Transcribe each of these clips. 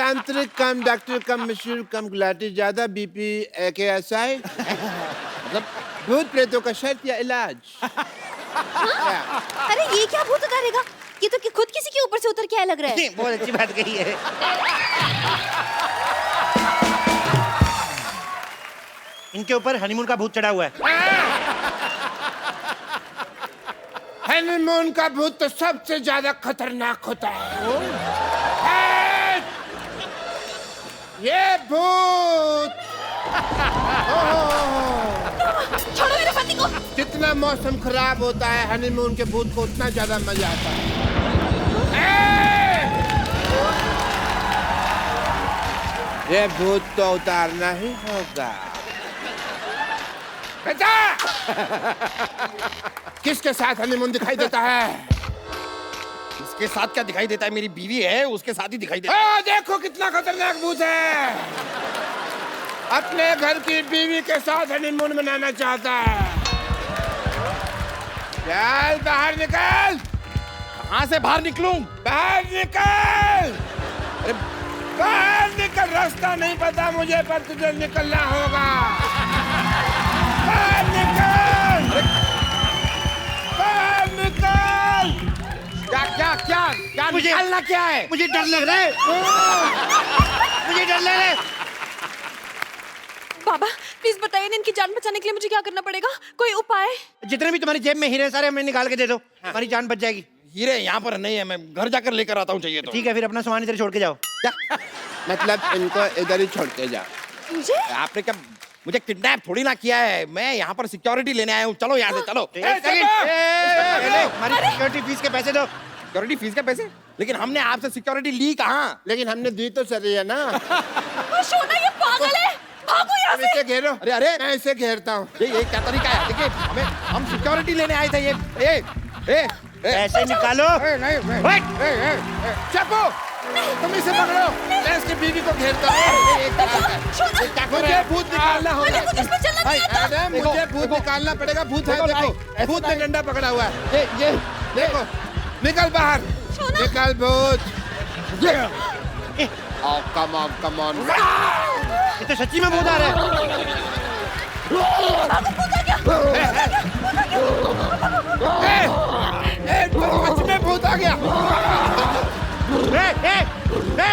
तांत्रिक कम, डॉक्टर कम, मशहूर कम, गुलाटी ज्यादा, बीपी AKSI, मतलब भूत प्रेतों का शर्त या इलाज। अरे ये क्या भूत उतारेगा? ये तो खुद किसी के ऊपर से उतर के आया लग रहा है। बहुत अच्छी बात कही है। इनके ऊपर हनीमून का भूत चढ़ा हुआ है। हनीमून का भूत तो सबसे ज्यादा खतरनाक होता है। ये भूत छोड़ो मेरे पति को। जितना मौसम खराब होता है हनीमून के भूत को उतना ज्यादा मजा आता है। ये भूत तो उतारना ही होगा। बेटा किसके साथ हनीमून दिखाई देता है? इसके साथ क्या दिखाई देता है? मेरी बीवी है, उसके साथ ही दिखाई देता है। देखो कितना खतरनाक भूत है। अपने घर की बीवी के साथ हनीमून मनाना चाहता है। चल बाहर निकल। कहाँ से बाहर निकलूं? बाहर निकल। अरे बाहर निकल। रास्ता नहीं पता मुझे, पर तुझे निकलना होगा। बाहर निकल। बाहर निकल। क्या क्या क्या क्या मुझे निकलना क्या है? मुझे डर लग रहा है। मुझे डर लग रहा है। बाबा प्लीज बताइए, इनकी जान बचाने के लिए मुझे क्या करना पड़ेगा? कोई उपाय? जितने भी तुम्हारी जेब में हीरे सारे हमें निकाल के दे दो, हमारी जान बच जाएगी। हीरे यहाँ पर नहीं है, मैं घर जाकर लेकर आता हूँ चाहिए तो। ठीक है, फिर अपना सामान इधर छोड़ के जाओ। मतलब इनको इधर ही छोड़ के जा। मुझे? आपने क्या मुझे किडनैप थोड़ी ना किया है, मैं यहाँ पर सिक्योरिटी लेने आया हूँ। चलो यहाँ से चलो। हमारी सिक्योरिटी फीस के पैसे दो। सिक्योरिटी फीस के पैसे? लेकिन हमने आपसे सिक्योरिटी ली कहाँ? लेकिन हमने दी तो सही है ना। शोना ये पागल है, भागो यहाँ से। इसे घेरो। अरे अरे मैं इसे घेरता हूँ। ये क्या तरीका है? देखिए हम सिक्योरिटी लेने आए थे। ये पैसे निकालो। चाकू तुम इसे पकड़ो। मैं इसकी बीवी को घेरता हूँ। मुझे भूत निकालना होगा। मैडम मुझे भूत निकालना पड़ेगा। भूत है, देखो भूत ने डंडा पकड़ा हुआ है। ये देखो, निकल बाहर। निकल भूत। Come on. ये तो सच्ची में भूत आ रहा है। सच में भूत आ गया।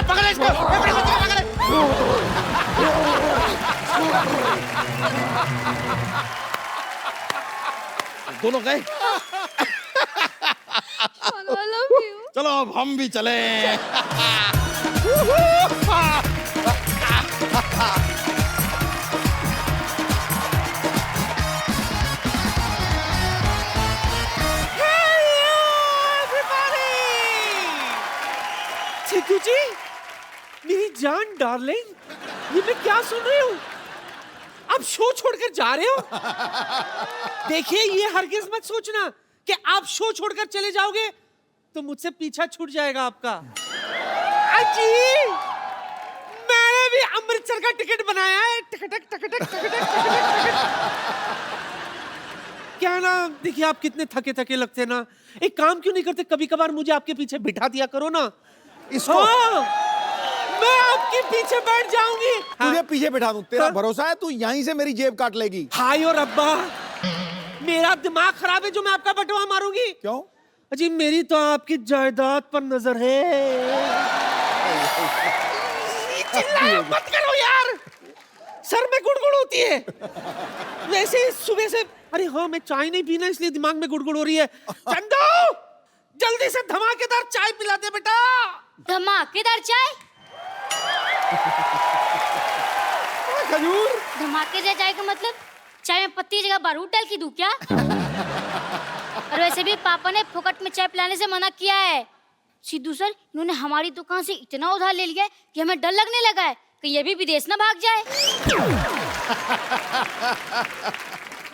पकड़ो इसको। पकड़ो। दोनों गए। चलो अब हम भी चले। सिद्धू जी, मेरी जान डार्लिंग, ये मैं क्या सुन रही हूँ? आप शो छोड़कर जा रहे हो? देखिए, ये हरगिज मत सोचना कि आप शो छोड़कर चले जाओगे तो मुझसे पीछा छूट जाएगा आपका। अजी, मैंने भी अमृतसर का टिकट बनाया है। टिकट। क्या ना, देखिए आप कितने थके लगते ना। एक काम क्यों नहीं करते, कभी कभार मुझे आपके पीछे बिठा दिया करो ना। इसको मैं आपके पीछे बैठ जाऊंगी। तुझे पीछे बैठा दूं? तेरा भरोसा है? तू यहीं से मेरी जेब काट लेगी। हाय और अब्बा, मेरा दिमाग खराब है जो मैं आपका बटवा मारूंगी। क्यों? अजी मेरी तो आपकी जायदाद पर नजर है। चिल्लाए मत करो यार, सर में गुड़गुड़ होती है। वैसे सुबह से, अरे हाँ मैं चाय नहीं पीना इसलिए दिमाग में गुड़गुड़ हो रही है। चंदू जल्दी से धमाकेदार चाय पिला दे बेटा। धमाकेदार चाय? खजूर। धमाकेदार चाय का मतलब चाय में पत्ती जगह बारूद डाल के दूं क्या? और वैसे भी पापा ने फोकट में चाय पिलाने से मना किया है। सिद्धू सर, इन्होंने हमारी दुकान से इतना उधार ले लिया है कि हमें डर लगने लगा है कि ये भी विदेश ना भाग जाए।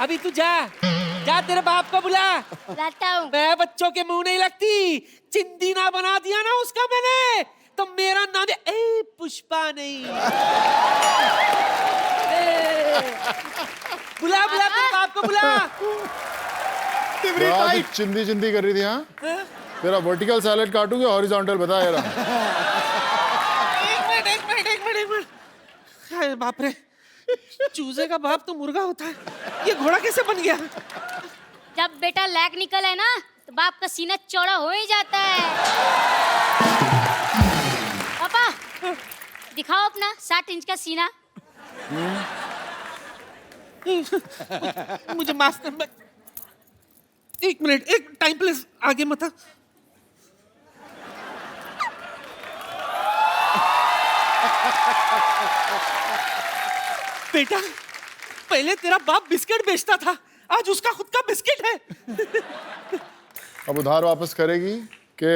अभी तू जा तेरे बाप को बुला। लाता हूँ। मैं बच्चों के मुंह नहीं लगती। चिंदी ना बना दिया ना उसका मैंने, तो मेरा नाम ए पुष्पा नहीं। बुला तेरे बाप को बुला। चिंदी कर रही थी। हाँ, तेरा वर्टिकल सैलेड काटूंगी, हॉरिजॉन्टल बता यार। एक अरे बाप रे, चूजे का बाप तो मुर्गा होता है, ये घोड़ा कैसे बन गया? जब बेटा लैग निकल है ना तो बाप का सीना चौड़ा हो ही जाता है। पापा दिखाओ अपना 60 इंच का सीना। मुझे माफ कर, एक मिनट, एक टाइम प्लीज, आगे मत आ। बेटा, पहले तेरा बाप बिस्किट बेचता था, आज उसका खुद का बिस्किट है। अब उधार वापस करेगी के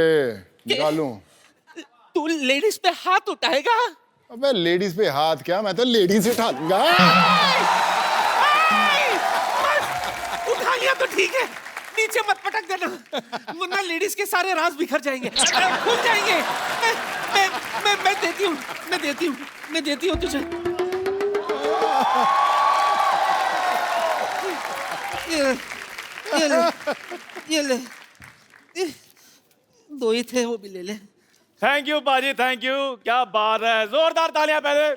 निकालूं? तू लेडीज पे हाथ उठाएगा? अबे लेडीज पे हाथ क्या, मैं तो लेडीज उठा लूंगा। उठा लिया तो ठीक है, नीचे मत पटक देना, वरना लेडीज के सारे राज बिखर जाएंगे, खुल जाएंगे। मैं देती हूँ तुझे। ये ले, दो ही थे, वो भी ले ले। थैंक यू पाजी, थैंक यू, क्या बात है, जोरदार तालियां पहले।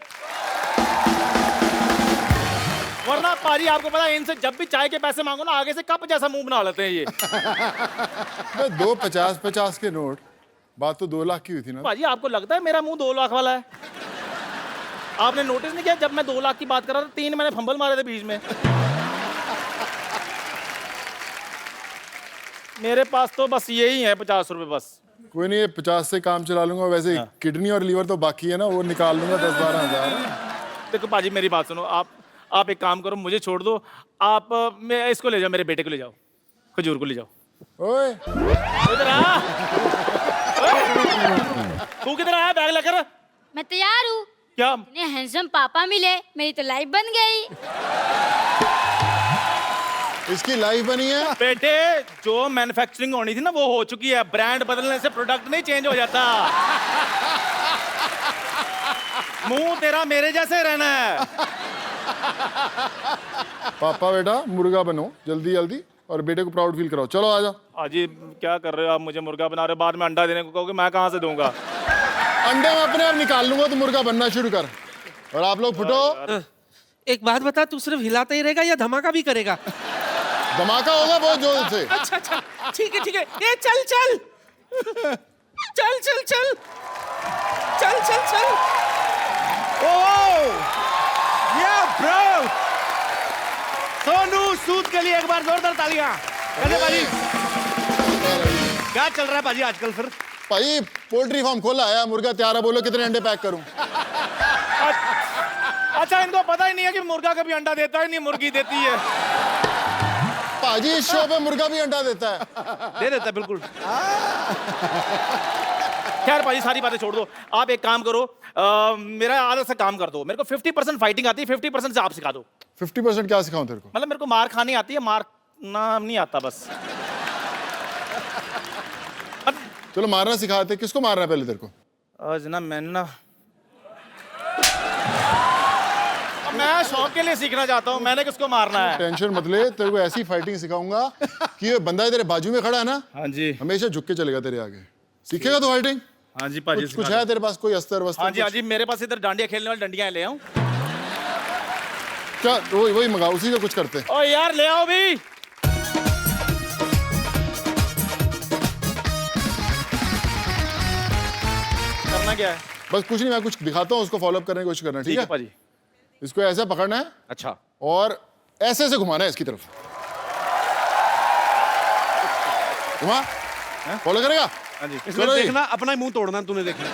वरना पाजी आपको पता है, इनसे जब भी चाय के पैसे मांगो ना, आगे से कप जैसा मुंह बना लेते हैं ये। दो 50-50 के नोट, बात तो 2 लाख की हुई थी ना। पाजी आपको लगता है मेरा मुंह 2 लाख वाला है? आपने नोटिस नहीं किया, जब मैं 2 लाख की बात कर रहा था, 3 मैंने फंबल मारे थे बीच में। मेरे पास तो बस यही है 50 रुपए बस। कोई नहीं, 50 से काम चला लूंगा। वैसे किडनी और लीवर तो बाकी है ना, वो निकाल लूंगा 10-12 हजार। देखो पाजी मेरी बात सुनो, आप एक काम करो, मुझे छोड़ दो, आप मैं इसको ले जाओ, मेरे बेटे को ले जाओ, खजूर को ले जाओ। ओए इधर आ। तू किधर आया बैग लेकर? मैं तैयार हूँ। क्या? इतने हैंडसम पापा मिले, मेरी तो लाइफ बन गई। इसकी लाइफ बनी है बेटे, जो मैन्युफैक्चरिंग होनी थी ना वो हो चुकी है, ब्रांड बदलने से प्रोडक्ट नहीं चेंज हो जाता। मुंह तेरा मेरे जैसे रहना है। पापा बेटा मुर्गा बनो जल्दी जल्दी और बेटे को प्राउड फील कराओ। चलो आजा। अजी क्या कर रहे हो आप, मुझे मुर्गा बना रहे हो, बाद में अंडा देने को कहोगे, मैं कहाँ से दूंगा? अंडे में अपने आप निकाल लूंगा, तो मुर्गा बनना शुरू कर। और आप लोग फुटो। एक बात बता, तू सिर्फ हिलाता ही रहेगा या धमाका भी करेगा? धमाका होगा बहुत जोर से। अच्छा, ठीक है। ये चल चल चल चल चल चल चल चल। ब्रो, सोनू सूद के लिए एक बार जोरदार तालियां। कैसे पाजी, क्या चल रहा है पाजी आजकल? फिर भाई पोल्ट्री फार्म खोला है, मुर्गा तैयार है, बोलो कितने अंडे पैक करूं? अच्छा, इनको पता ही नहीं है कि मुर्गा कभी अंडा देता है, नहीं मुर्गी देती है। पाजी इस शो पे मुर्गा भी अंडा देता है। दे देता है बिल्कुल। खैर पाजी सारी बातें छोड़ दो, आप एक काम करो, मेरा आधा सा काम कर दो, मेरे को 50% फाइटिंग आती है, 50% से आप सिखा दो। 50% क्या सिखाऊं तेरे को? मतलब मेरे को मार खानी आती है, मारना नहीं आता बस। चलो मारना सिखाते। किसको मारना है पहले तेरे को? आज ना मैं शौक के लिए सीखना चाहता हूँ, मैंने किसको मारना है? टेंशन मत ले, तेरे को ऐसी फाइटिंग सिखाऊंगा कि ये बंदा तेरे बाजू में खड़ा है ना, हाँ जी, हमेशा झुक के चलेगा तेरे आगे। सीखेगा तो फाइटिंग? हाँ जी पाजी। कुछ है तेरे पास कोई अस्तर वस्तर? हाँ जी, मेरे पास इधर डांडिया खेलने वाली डंडियां ले आऊं क्या? वही मंगाओ, उसी का कुछ करते। ओ यार ले आओ भी। करना क्या है? बस कुछ नहीं, मैं कुछ दिखाता हूँ, उसको फॉलो अप करने की कोशिश करना। ठीक है पाजी। इसको ऐसे पकड़ना है। अच्छा। और ऐसे ऐसे घुमाना है इसकी तरफ। घुमा, फॉलो करेगा? हाँ जी। इसमें देखना, अपना ही मुंह तोड़ना तूने, देखना।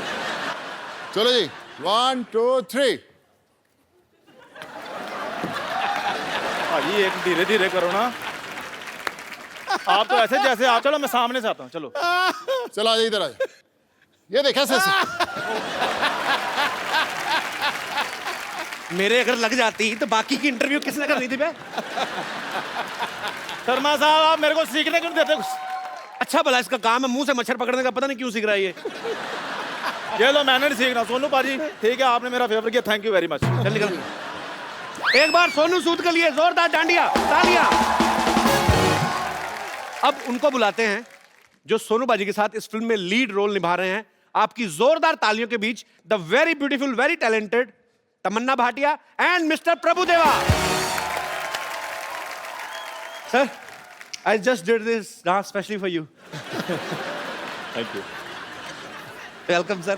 चलो जी, 1 2 3। भाई एक धीरे धीरे करो ना, आप तो ऐसे जैसे आप। चलो मैं सामने से आता हूँ, चलो चलो आ जा, इधर आ जा। ये देखा ऐसे। मेरे अगर लग जाती तो बाकी की इंटरव्यू किसने करनी थी बे? शर्मा साहब आप मेरे को सीखने क्यों देते? अच्छा भला इसका काम है मुंह से मच्छर पकड़ने का, पता नहीं क्यों सीख रहा है ये। ये लो, मैंने नहीं सीखना। सोनू पाजी ठीक है, आपने मेरा फेवर किया, थैंक यू वेरी मच। चल निकल। एक बार सोनू सूद के लिए जोरदार डांडिया तालियां। अब उनको बुलाते हैं जो सोनू बाजी के साथ इस फिल्म में लीड रोल निभा रहे हैं, आपकी जोरदार तालियों के बीच the very beautiful, very talented Tamannaah Bhatia and mister Prabhudeva. Sir, I just did this dance specially for you. Thank you. Welcome sir.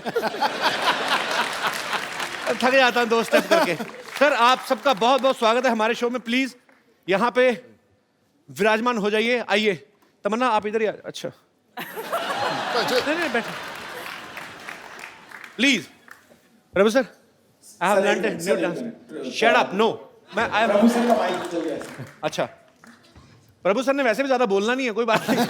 थक जाता हूं 2 स्टेप करके। सर, आप सबका बहुत बहुत स्वागत है हमारे शो में। प्लीज यहाँ पे विराजमान हो जाइए। आइए तमन्ना, आप इधर ही अच्छा नहीं बैठो please. Prabhu sir, I have learned a new dance. Shut up, no. मैं प्रभु सर का माइक चल गया। अच्छा, प्रभु सर ने वैसे भी ज्यादा बोलना नहीं है, कोई बात नहीं।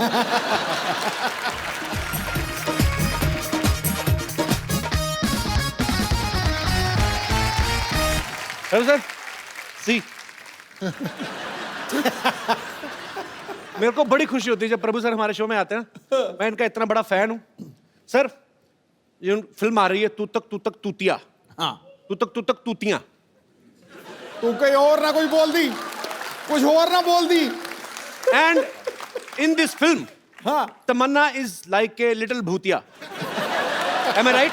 प्रभु सर, सी मेरे को बड़ी खुशी होती है जब प्रभु सर हमारे शो में आते हैं। मैं इनका इतना बड़ा फैन हूं। सर, ये फिल्म आ रही है तू तक तूतिया। हाँ, तू तक तूतियां। तू कहीं और ना कोई बोल दी, कुछ और ना बोल दी। And in this film, हाँ, तमन्ना is like a little भूतिया। Am I right?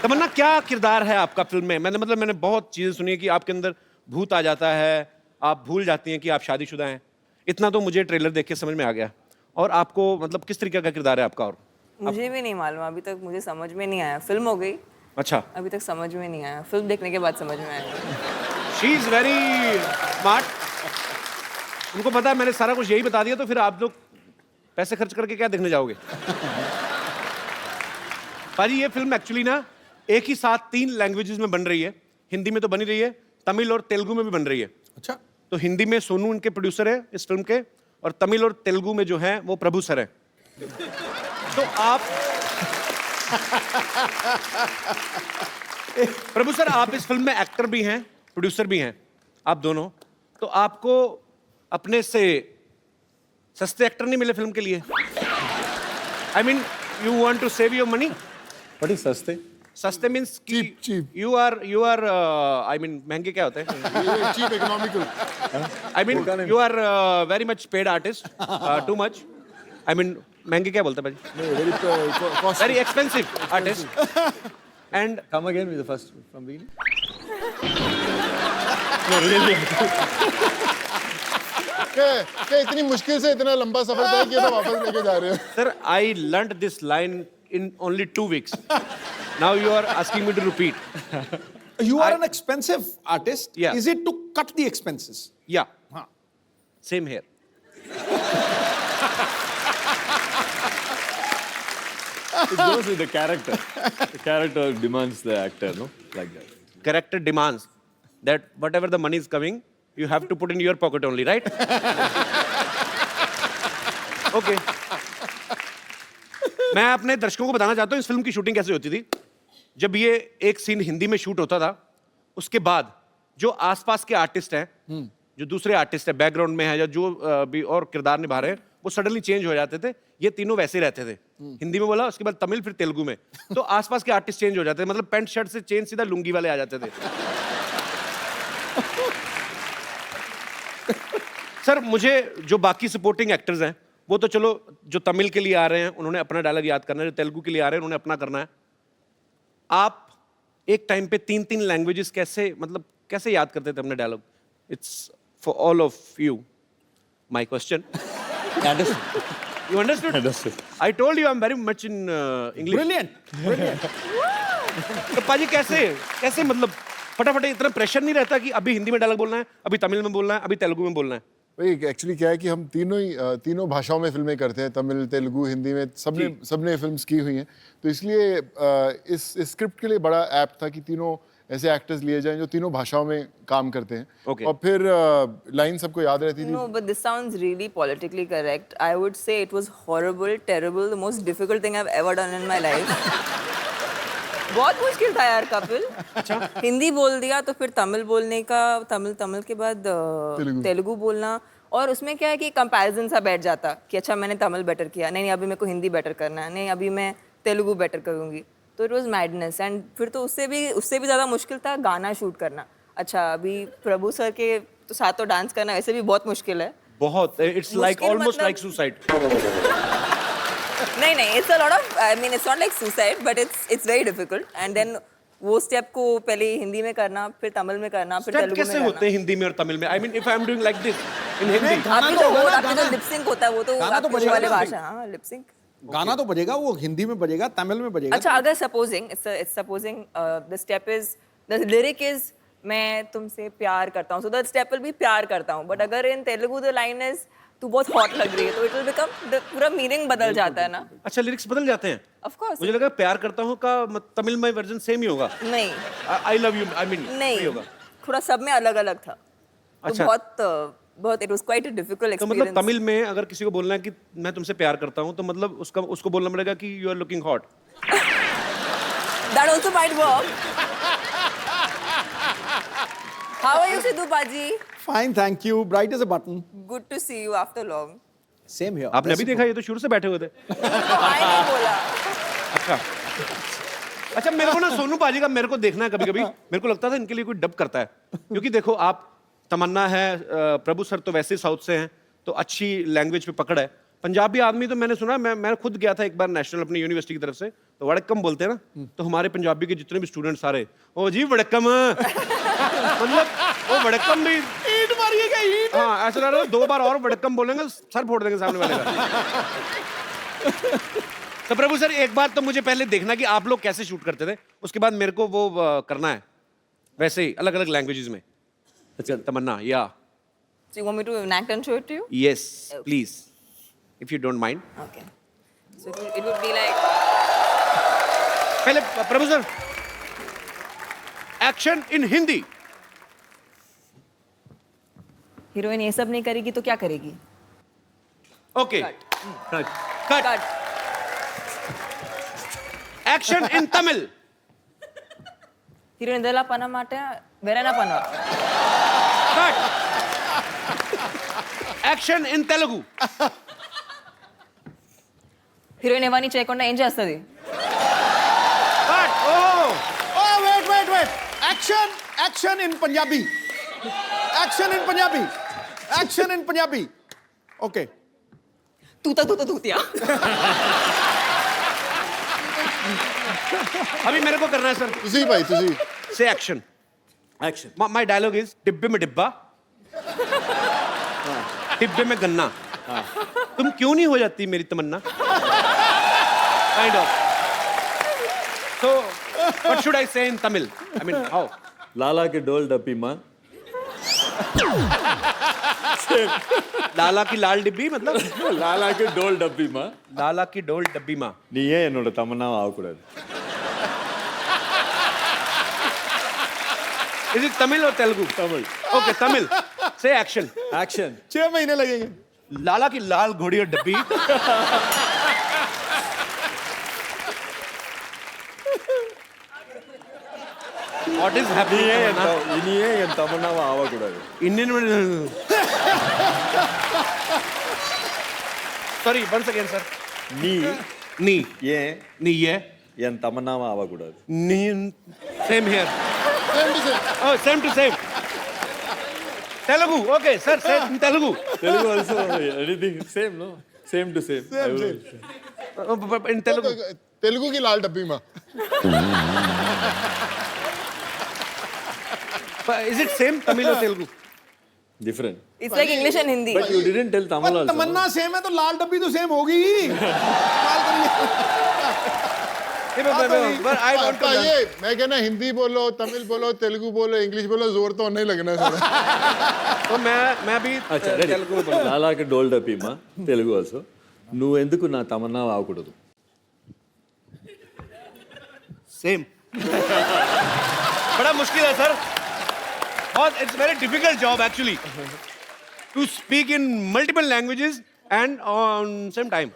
तमन्ना, क्या किरदार है आपका फिल्म में? मैंने बहुत चीजें सुनी है कि आपके अंदर भूत आ जाता है, आप भूल जाती हैं कि आप शादीशुदा हैं। इतना तो मुझे ट्रेलर देख के समझ में आ गया। और आपको मतलब किस तरीके का किरदार है आपका? और मुझे भी नहीं मालूम, अभी तक मुझे समझ में नहीं आया। फिल्म हो गई, अच्छा, अभी तक समझ में नहीं आया। फिल्म देखने के बाद समझ में आया। She is very smart. उनको पता है मैंने सारा कुछ यही बता दिया, तो फिर आप लोग पैसे खर्च करके क्या देखने जाओगे? भाजी, ये फिल्म एक्चुअली ना एक ही साथ 3 लैंग्वेजेस में बन रही है। हिंदी में तो बनी रही है, तमिल और तेलुगु में भी बन रही है। अच्छा, तो हिंदी में सोनू इनके प्रोड्यूसर है इस फिल्म के, और तमिल और तेलुगु में जो है वो प्रभु सर है। तो आप प्रभु सर, आप इस फिल्म में एक्टर भी हैं, प्रोड्यूसर भी हैं, आप दोनों। तो आपको अपने से सस्ते एक्टर नहीं मिले फिल्म के लिए? I mean, you want to save your money. What is सस्ते? सस्ते means Cheap. You are I mean, महंगे क्या होते हैं? Cheap economical. I mean you are very much paid artist, too much. I mean, महंगे क्या बोलते हैं भाई? Very expensive artist. And come again with the first from beginning. क्या इतनी मुश्किल से इतना लंबा सफर तय किया था, वापस लेके जा रहे हो? Sir, I learned this line in only 2 weeks. Now you are asking me to repeat. you are an expensive artist. Yeah. Is it to cut the expenses? Yeah. हाँ. Same here. It goes with the character. The character demands the actor, no? Like that. Character demands that whatever the money is coming, you have to put in your pocket only, right? Okay. मैं अपने दर्शकों को बताना चाहता हूँ इस film की shooting कैसे होती थी। जब ये एक सीन हिंदी में शूट होता था, उसके बाद जो आसपास के आर्टिस्ट हैं, जो दूसरे आर्टिस्ट हैं, बैकग्राउंड में है या जो भी और किरदार निभा रहे हैं, वो सडनली चेंज हो जाते थे। ये तीनों वैसे रहते थे। हिंदी में बोला, उसके बाद तमिल, फिर तेलुगु में। तो आसपास के आर्टिस्ट चेंज हो जाते थे, मतलब पैंट शर्ट से चेंज सीधा लुंगी वाले आ जाते थे। सर, मुझे जो बाकी सपोर्टिंग एक्टर्स हैं, वो तो चलो, जो तमिल के लिए आ रहे हैं उन्होंने अपना डायलॉग याद करना है, जो तेलुगु के लिए आ रहे हैं उन्होंने अपना करना है। आप एक टाइम पे 3-3 लैंग्वेजेस कैसे याद करते थे अपने dialogue? It's for all of you my question. You understood? Understood. I told you I'm very much in English. Brilliant. तो पाजी कैसे मतलब फटाफट इतना प्रेशर नहीं रहता कि अभी हिंदी में डायलॉग बोलना है, अभी तमिल में बोलना है, अभी तेलुगु में बोलना है? भाई एक्चुअली क्या है कि हम तीनों भाषाओं में फिल्में करते हैं, तमिल, तेलुगु, हिंदी में सबने फिल्म्स की हुई हैं। तो इसलिए इस स्क्रिप्ट के लिए बड़ा ऐप था कि तीनों ऐसे एक्टर्स लिए जाएं जो तीनों भाषाओं में काम करते हैं। Okay. और फिर लाइन सबको याद रहती थी। No, but this sounds really politically correct. I would say it was horrible, terrible, the most difficult thing I've ever done in my life. बहुत मुश्किल था यार कपिल। हिंदी बोल दिया तो फिर तमिल बोलने का, तमिल के बाद तेलुगु बोलना, और उसमें क्या है कि कंपैरिजन सा बैठ जाता कि अच्छा मैंने तमिल बेटर किया, नहीं अभी मेरे को हिंदी बेटर करना है, नहीं अभी मैं तेलुगु बेटर करूँगी। तो इट वाज मैडनेस। एंड फिर तो उससे भी ज़्यादा मुश्किल था गाना शूट करना। अच्छा, अभी प्रभु सर के तो साथ तो डांस करना वैसे भी बहुत मुश्किल है। बहुत, it's like almost like suicide. नहीं नहीं, it's a lot of, I mean it's not like suicide, but it's very difficult. And then वो स्टेप को पहले हिंदी में करना, फिर तमिल में करना, फिर स्टेप तेलुगु में कैसे होते हैं हिंदी में और तमिल में? I mean if I am doing like this in Hindi, आपकी जो लिप सिंक होता है वो तो गाना तो आपकी बजेगा वाले lip sync। भाषा, हाँ लिप सिंक। गाना तो बजेगा, वो हिंदी में बजेगा, तमिल में बजेगा। अच्छा, अगर supposing it's supposing the step is, the lyric is मैं तुमसे प्यार करता हूँ, so the step will be प्यार करता हूँ, but अगर in Telugu the line is तू बहुत हॉट लग रही है, तो it will become, पूरा मीनिंग बदल जाता है ना। अच्छा लिरिक्स बदल जाते हैं? Of course। मुझे लगा प्यार करता हूँ का तमिल में वर्जन सेम ही होगा। नहीं, I love you, I mean नहीं होगा। थोड़ा सब में अलग अलग था। अच्छा। तो बहुत it was quite a difficult तो मतलब experience। तमिल में अगर किसी को बोलना है कि मैं तुमसे प्यार करता हूँ, तो मतलब उसको बोलना पड़ेगा कि you are looking hot. That also might work। How are you, Sidhu Baji? Fine, thank you. Bright as a button. Good to see you after long। Same here. आपने अभी देखा, ये तो शुरू से बैठे हुए थे। I नहीं बोला। अच्छा अच्छा, मेरे को ना सोनू पाजी का मेरे को देखना है कभी-कभी। मेरे को लगता था इनके लिए कोई डब करता है, क्योंकि देखो आप, तमन्ना है, प्रभु सर तो वैसे ही साउथ से हैं, तो अच्छी लैंग्वेज पे पकड़ है। पंजाबी आदमी तो मैंने सुना, मैं खुद गया था एक बार नेशनल अपनी यूनिवर्सिटी की तरफ से, तो वड़क्कम बोलते हैं ना, तो हमारे पंजाबी के जितने भी स्टूडेंट सारे, ओ जी वड़क्कम, मतलब वो वड़क्कम भी ईंट मारिएगा ईंट। हाँ, ऐसा लग रहा है 2 बार और वड़क्कम बोलेंगे सर फोड़ देंगे सामने वाले का। तो प्रभु सर, एक बात तो मुझे पहले देखना कि आप लोग कैसे शूट करते थे, उसके बाद मेरे को वो करना है वैसे ही अलग अलग लैंग्वेजेस में। अच्छा तमन्ना, या So you want me to enact and show it to you? Yes please, if you don't mind. Okay। So it would be like, पहले Prabhu sir, action in Hindi. Heroine ये सब नहीं करेगी तो क्या करेगी? Okay, cut. Cut। Action in Tamil. Heroine ಇದೆಲ್ಲ ಪನ ಮಾಟ ಬೇರೆನ ಪನ। Cut. Action in Telugu. Heroine ఇవన్నీ చేయకుండా ఏం చేస్తుంది? Cut. Oh Oh, wait. Action in Punjabi. Action in Punjabi. Okay. तूतिया। अभी मेरे को करना है सर। तुसी भाई, तुसी। से एक्शन। माय डायलॉग इज, डिब्बे में डिब्बा, डिब्बे में गन्ना, तुम क्यों नहीं हो जाती मेरी Tamannaah, kind of. So what should I say in Tamil? I mean how? लाला के डोल डब्बी माँ, लाला की लाल डिब्बी, मतलब लाला के डोल डब्बी माँ, लाला की डोल डब्बी माँ। நீயே என்னோட தமன்னாவை ஆகக்கூடாது। इज इट तमिल और तेलुगु? तमिल। ओके तमिल। से एक्शन। एक्शन। 6 महीने लगेंगे। लाला की लाल घोड़ी और डब्बी। What is happening? இனியே என் தமன்னாவை ஆகக்கூடாது। इंडियन में, सॉरी वंस अगेन सर। நீ नी ஏன் नी ये என் தமன்னாவை ஆகக்கூடாது। नी, same here, oh same to same। Telugu, okay sir, same Telugu. Telugu also anything same no, same to same। In Telugu. Telugu की लाल डब्बी माँ। इज इट सेम तमिल और Telugu? Different। It's like English and Hindi। But you didn't tell Tamil also। Tamanna same है तो लाल डब्बी तो same होगी ही। But I want to ये मैं कहना, हिंदी बोलो, तमिल बोलो, तेलुगु बोलो, इंग्लिश बोलो, जोर तो नहीं लगना है। तो मैं भी अच्छा ready। तेलुगु बोलूँ। लाला के डोल डब्बी माँ, తెలుగు also। నువ్వు ఎందుకు నా తమన్నాவை ఆగకూడదు? सेम। बड़ा मुश्किल है सर, और it's very difficult job actually to speak in multiple languages and on same time.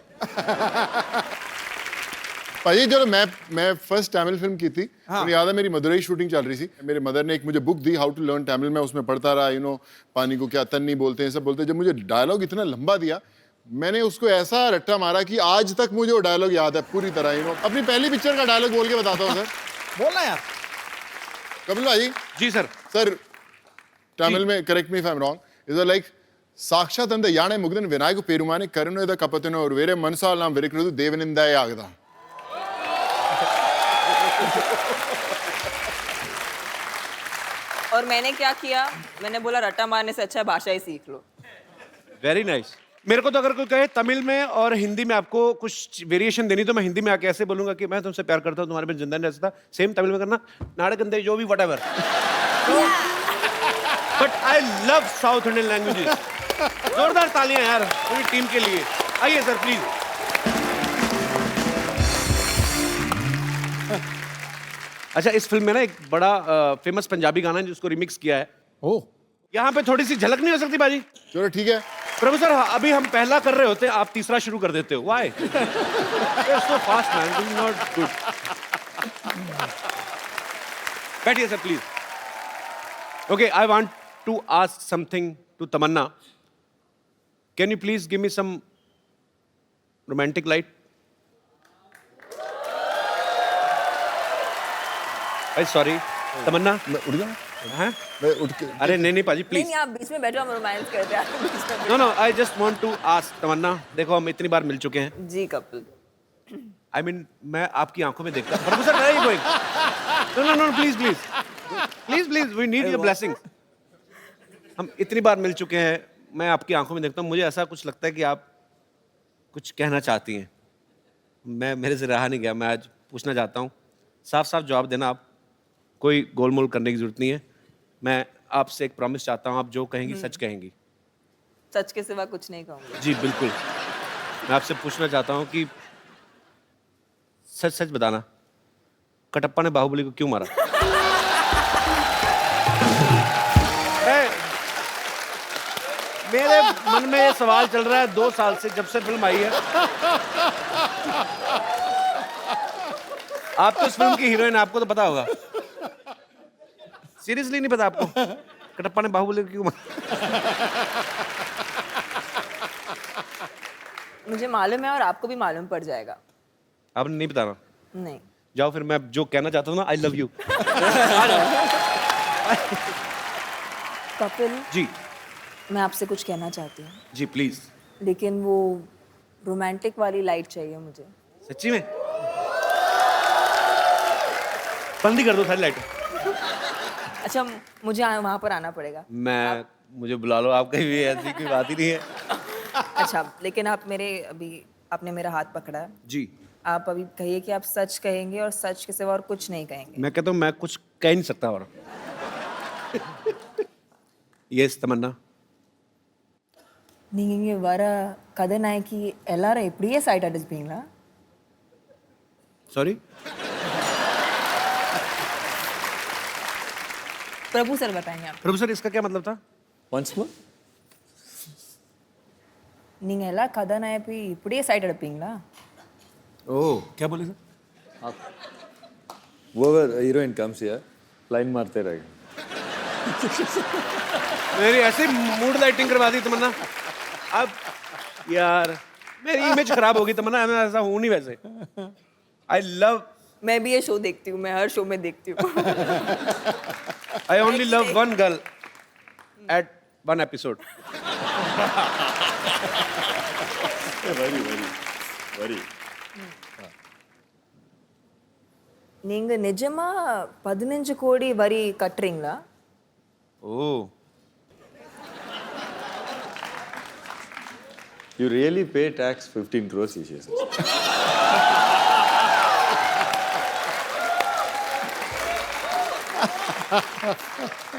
भाई जो मैं फर्स्ट तमिल फिल्म की थी, मुझे याद है मेरी मदुरई शूटिंग चल रही थी। मेरे मदर ने एक मुझे बुक दी, हाउ टू लर्न तमिल। मैं उसमें पढ़ता रहा, पानी को क्या तन्नी बोलते हैं, सब बोलते हैं। जब मुझे डायलॉग इतना लंबा दिया, मैंने उसको ऐसा रट्टा मारा कि आज तक मुझे वो डायलॉग याद है पूरी तरह। अपनी पहली पिक्चर का डायलॉग बोल के बताता हूँ सर। बोलना यार। कपिल भाई। जी सर। सर तमिल में, correct me if I am wrong, is like ಸಾಕ್ಷಾತ್ ಅಂದ ಯಾಣೆ ಮುಗ್ದನ್ ವಿನಾಯಕ ಪೇರುಮಾನೆ ಕರುಣದ ಕಪತನ और वेरे मनसाल नाम विरकृत देवनिंदाय ಆಗದ और मैंने क्या किया, मैंने बोला रट्टा मारने से अच्छा भाषा ही सीख लो। Very nice. मेरे को तो अगर कोई कहे तमिल में और हिंदी में आपको कुछ वेरिएशन देनी तो मैं हिंदी में आके ऐसे बोलूंगा कि मैं तुमसे प्यार करता हूँ, तुम्हारे बिन जिंदा नहीं रह सकता। सेम तमिल में करना, नाड़कंदे जो भी whatever. But I love south Indian languages. जोरदार तालियां यार पूरी टीम के लिए। आइए सर प्लीज। अच्छा, इस फिल्म में ना एक बड़ा फेमस पंजाबी गाना है जिसको रिमिक्स किया है। ओह, यहाँ पे थोड़ी सी झलक नहीं हो सकती बाजी? चलो ठीक है। प्रभु सर, अभी हम पहला कर रहे होते, आप तीसरा शुरू कर देते हो। Why? So fast man, this is not good. बैठिए sir please. Okay, I want to ask something to Tamannaah. Can you please give me some romantic light? I sorry Tamannaah, मैं उठ जाऊं? हैं? मैं उठ के अरे नहीं नहीं पाजी प्लीज। नहीं आप बीच में बैठो, हम रोमांस करते हैं। No no, I just want to ask Tamannaah, देखो हम इतनी बार मिल चुके हैं। जी कपिल, आई मीन मैं आपकी आंखों में देखता हूं। Prabhu sir, where are you going? No no no, please please please please, we need your blessings. हम इतनी बार मिल चुके हैं, मैं आपकी आंखों में देखता हूं, मुझे ऐसा कुछ लगता है कि आप कुछ कहना चाहती हैं। मैं मेरे से रहा नहीं गया, मैं आज पूछना चाहता हूं। साफ साफ जवाब देना आप, कोई गोलमोल करने की जरूरत नहीं है। मैं आपसे एक प्रॉमिस चाहता हूं, आप जो कहेंगी सच कहेंगी। सच के सिवा कुछ नहीं कहूँगी। जी बिल्कुल। मैं आपसे पूछना चाहता हूं कि सच सच बताना, कटप्पा ने बाहुबली को क्यों मारा? मेरे मन में ये सवाल चल रहा है 2 साल से, जब से फिल्म आई है। आप तो इस फिल्म की हीरोइन, आपको तो पता होगा। सीरियसली नहीं पता आपको कटप्पा ने बाहुबली को क्यों मारा? मुझे मालूम है और आपको भी मालूम पड़ जाएगा। आपने नहीं बताना? नहीं। जाओ फिर, मैं जो कहना चाहता हूँ ना, I love you. Kapil ji मैं आपसे कुछ कहना चाहती हूँ, जी प्लीज। लेकिन वो रोमांटिक वाली लाइट चाहिए मुझे। सच्ची में? बंद ही कर दो सारी लाइट। अच्छा, मुझे वहाँ पर आना पड़ेगा। मुझे बुला लो, आप कहीं भी, ऐसी कोई बात ही नहीं है। अच्छा, लेकिन आप अभी आपने मेरा हाथ पकड़ा है। जी। आप अभी कहिए कि आप सच कहेंगे और सच के सिवा और कुछ नहीं कहेंगे। मैं कहता हूँ मैं कुछ कह नहीं सकता और। यस तमन्ना। நீங்க வர கதாநாயகி எல்லாரும் இப்படியே சைட் அடிச்சுப்பீங்களா? सॉरी? प्रभु सर बताएंगे आप। प्रभु सर, इसका क्या मतलब था? once more? நீங்க எல்லா கதாநாயகி இப்படியே சைட் அடிப்பீங்களா? ओह, क्या बोले sir? whoever heroine comes here, line मारते रहेगा। मेरी ऐसे मूड लाइटिंग करवा दी तमन्ना। अब यार मेरी इमेज खराब होगी तमन्ना, मैं ऐसा हूँ नहीं वैसे। आई लव, मैं भी ये शो देखती हूँ, मैं हर शो में देखती हूँ। I only love one girl at one episode. very நீங்க நிஜமா 15 கோடி வரி கட்டுறீங்களா? Oh, you really pay tax 15 crores, he says.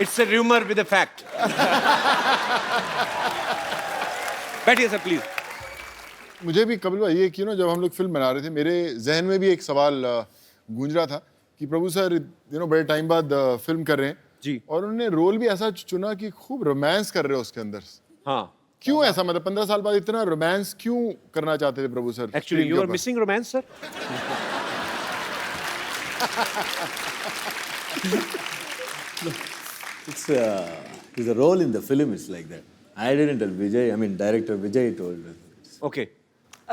It's a rumour with a fact. बैठिए सर प्लीज। मुझे भी कपिल भाई, ये कि ना जब हम लोग फिल्म बना रहे थे, मेरे जहन में भी एक सवाल गूंज रहा था कि प्रभु सर बड़े टाइम बाद फिल्म कर रहे हैं जी, और उन्होंने रोल भी ऐसा चुना कि खूब रोमांस कर रहे हो उसके अंदर। हाँ, क्यों ऐसा, मतलब 15 साल बाद इतना रोमांस क्यों करना चाहते थे Prabhu sir? Actually you are missing romance sir. It's the role in the film is like that. I didn't tell Vijay, I mean director Vijay told us. Okay,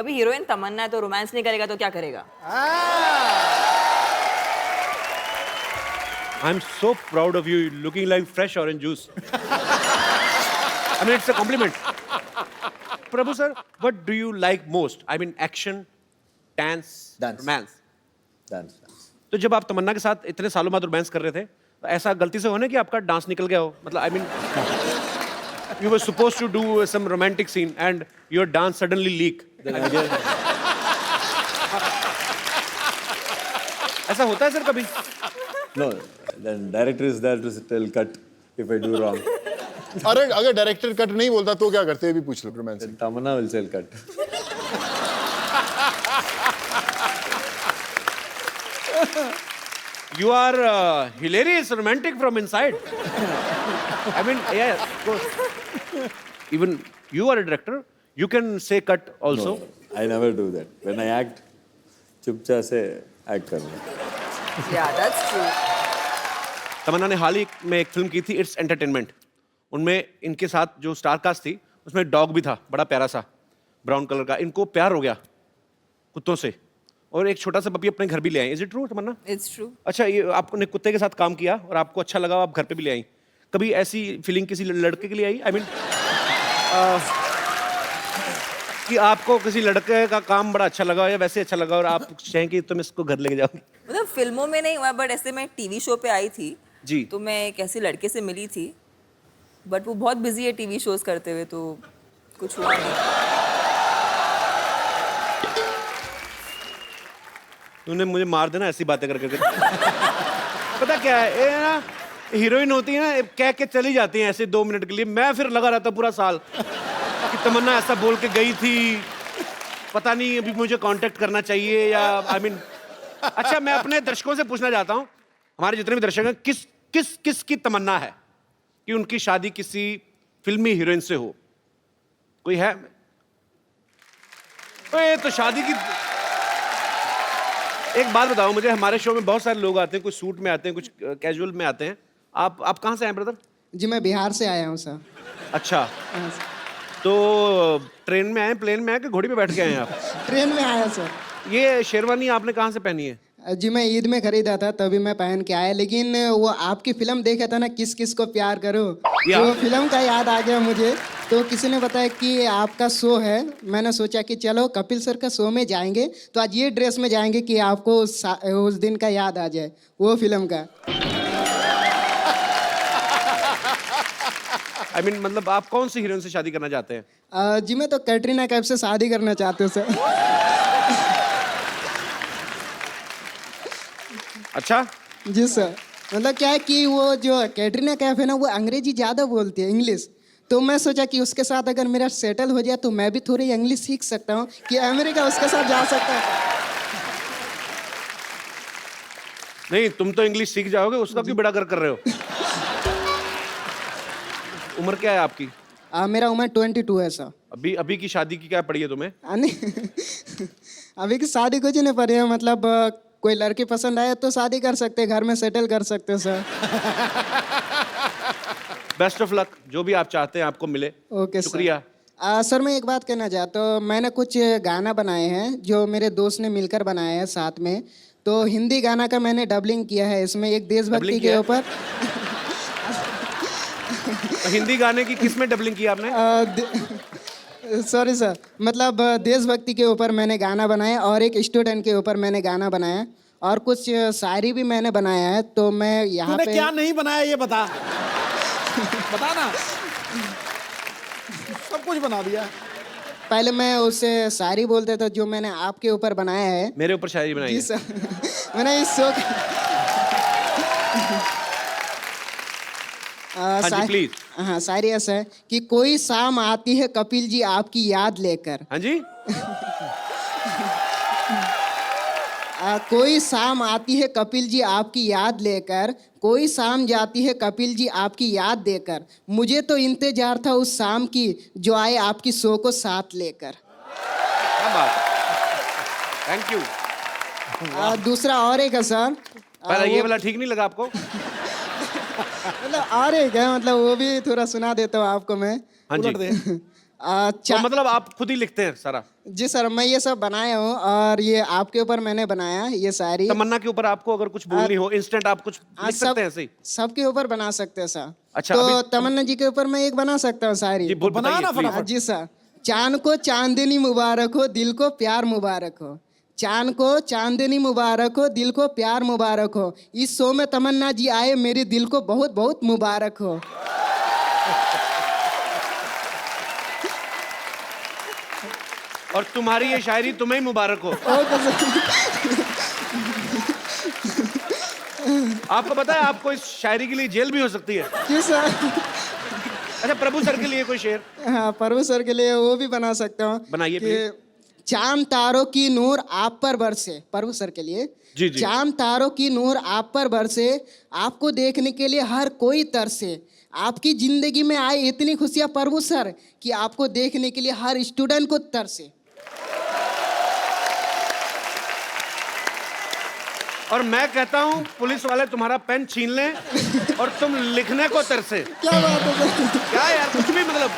अभी हीरोइन तमन्ना है तो रोमांस नहीं करेगा तो क्या करेगा? I am so proud of you, looking like fresh orange juice. I mean it's a compliment. Prabhu sir, what do you like most? I mean, action, dance, Dance. romance. Dance. तो जब आप तमन्ना के साथ इतने सालों बाद रोमांस कर रहे थे, तो ऐसा गलती से होने कि आपका डांस निकल गया हो? मतलब I mean, you were supposed to do some romantic scene and your dance suddenly leak. Then again, ऐसा होता है सर कभी? no, then director is there to tell cut if I do wrong. अरे अगर डायरेक्टर कट नहीं बोलता तो क्या करते हैं भी पूछ लो romance Then Tamanna will tell cut. You are hilarious, romantic from inside. I mean, yeah, of course. Even you are a director. You can say cut also. No, I never do that. When I act, चुपचाप से act करना. Yeah, that's true. तमन्ना ने हाल ही में एक film की थी it's entertainment. उनमें इनके साथ जो स्टार कास्ट थी उसमें एक डॉग भी था, बड़ा प्यारा सा ब्राउन कलर का. इनको प्यार हो गया कुत्तों से और एक छोटा सा पपी अपने घर भी ले आई. Is it true Tamannaah? It's true. अच्छा, ये आपने कुत्ते के साथ काम किया और आपको अच्छा लगा, आप घर पे भी ले आई. कभी ऐसी फीलिंग किसी लड़के के लिए आई? आई मीन कि आपको किसी लड़के का काम बड़ा अच्छा लगा या वैसे अच्छा लगा और आप चाहें कि तुम इसको घर लेके जाओ? मतलब फिल्मों में नहीं हुआ, बट ऐसे मैं टीवी शो पे आई थी जी. तो मैं एक ऐसे लड़के से मिली थी, बट वो बहुत बिजी है टीवी शोज करते हुए, तो कुछ हुआ नहीं. तूने मुझे मार देना ऐसी बातें करके. पता क्या है, ये ना हीरोइन होती है ना, कह के चली जाती हैं ऐसे 2 मिनट के लिए. मैं फिर लगा रहता पूरा साल कि तमन्ना ऐसा बोल के गई थी, पता नहीं अभी मुझे कांटेक्ट करना चाहिए या आई मीन. अच्छा, मैं अपने दर्शकों से पूछना चाहता हूँ, हमारे जितने भी दर्शक हैं, किस की तमन्ना है कि उनकी शादी किसी फिल्मी हीरोइन से हो? कोई है? ओए, तो शादी की एक बात बताओ मुझे. हमारे शो में बहुत सारे लोग आते हैं, कुछ सूट में आते हैं, कुछ कैजुअल में आते हैं. आप कहाँ से आए ब्रदर? जी मैं बिहार से आया हूँ सर. अच्छा, हाँ, सर. तो ट्रेन में आए, प्लेन में आए कि घोड़ी पे बैठ के आए हैं आप? ट्रेन में आया सर. ये शेरवानी आपने कहाँ से पहनी है? जी मैं ईद में खरीदा था तभी मैं पहन के आया, लेकिन वो आपकी फिल्म देखा था ना, किस किस को प्यार करूं, तो फिल्म का याद आ गया मुझे. तो किसी ने बताया कि आपका शो है, मैंने सोचा कि चलो कपिल सर का शो में जाएंगे, तो आज ये ड्रेस में जाएंगे कि आपको उस दिन का याद आ जाए, वो फिल्म का. आई मीन मतलब आप कौन सी हीरोइन से शादी करना चाहते हैं? जी मैं तो कैटरीना कैफ से शादी करना चाहते हूँ सर. अच्छा जी सर. मतलब क्या है कि वो जो कैटरीना कैफ है ना, वो अंग्रेजी ज़्यादा बोलती है, इंग्लिश. तो मैं सोचा कि उसके साथ अगर मेरा सेटल हो जाए तो मैं भी थोड़ी इंग्लिश सीख सकता हूँ कि अमेरिका उसके साथ जा सकता हूँ. नहीं, तुम तो इंग्लिश सीख जाओगे, उसका क्यों बेड़ा कर रहे हो? उम्र क्या है आपकी? मेरा उम्र 22 है सर. अभी की शादी की क्या पड़ी है तुम्हें? नहीं अभी की शादी कुछ नहीं पड़ी है. मतलब कोई लड़की पसंद आए तो शादी कर सकते, घर में सेटल कर सकते सर. बेस्ट ऑफ लक, जो भी आप चाहते हैं आपको मिले. ओके शुक्रिया. सर मैं एक बात कहना चाहता हूँ. मैंने कुछ गाना बनाए हैं जो मेरे दोस्त ने मिलकर बनाए हैं साथ में. तो हिंदी गाना का मैंने डबलिंग किया है इसमें, एक देशभक्ति के ऊपर. हिंदी गाने की किस में डबलिंग की आपने? सॉरी सर, मतलब देशभक्ति के ऊपर मैंने गाना बनाया और एक स्टूडेंट के ऊपर मैंने गाना बनाया और कुछ शायरी भी मैंने बनाया है. तो मैं यहाँ पे क्या नहीं बनाया ये बता. बता ना. सब कुछ बना दिया. पहले मैं उससे शायरी बोलते थे जो मैंने आपके ऊपर बनाया है. मेरे ऊपर शायरी बनाई जी है? सर. मैंने इस शो हाँ जी प्लीज. हाँ, शायरी ऐसा है कि कोई शाम आती है कपिल जी आपकी याद लेकर. हाँ जी. कोई शाम आती है कपिल जी आपकी याद लेकर, कोई शाम जाती है कपिल जी आपकी याद देकर, मुझे तो इंतजार था उस शाम की जो आए आपकी शो को साथ लेकर. क्या बात है, थैंक यू. दूसरा और एक है सर. ये वाला ठीक नहीं लगा आपको? मतलब और एक है, मतलब वो भी थोड़ा सुना देता हूँ आपको मैं. हाँ जी. तो मतलब आप खुद ही लिखते हैं सारा? जी सर, मैं ये सब बनाया हूँ और ये आपके ऊपर मैंने बनाया ये सारी. तमन्ना के ऊपर आपको अगर कुछ बोलनी हो इंस्टेंट आप कुछ लिख सकते हैं ऐसे ही? सबके ऊपर बना सकते हैं सर. अच्छा, तो तमन्ना जी के ऊपर मैं एक बना सकता हूँ सारी. जी बोल, बना ना फटाफट. जी सर. चांद को चांदनी मुबारक हो, दिल को प्यार मुबारक हो। चांद को चांदनी मुबारक हो, दिल को प्यार मुबारक हो। इस शो में तमन्ना जी आए, मेरे दिल को बहुत बहुत मुबारक हो। और तुम्हारी ये शायरी तुम्हें ही मुबारक हो। आपको पता है आपको इस शायरी के लिए जेल भी हो सकती है। क्यों सर? अच्छा, प्रभु सर के लिए कोई शेर? हाँ, प्रभु सर के लिए वो भी बना सकता हूँ। बनाइए प्लीज। चांद तारों की नूर आप पर बरसे, प्रभु सर के लिए। जी जी। चांद तारों की नूर आप पर बरसे, आपको देखने के लिए हर कोई तरसे। आपकी जिंदगी में आए इतनी खुशियाँ प्रभु सर कि आपको देखने के लिए हर स्टूडेंट को तरसे। और मैं कहता हूँ पुलिस वाले तुम्हारा पेन छीन लें और तुम लिखने को तरसे। क्या बात है सर? क्या यार, कुछ भी मतलब।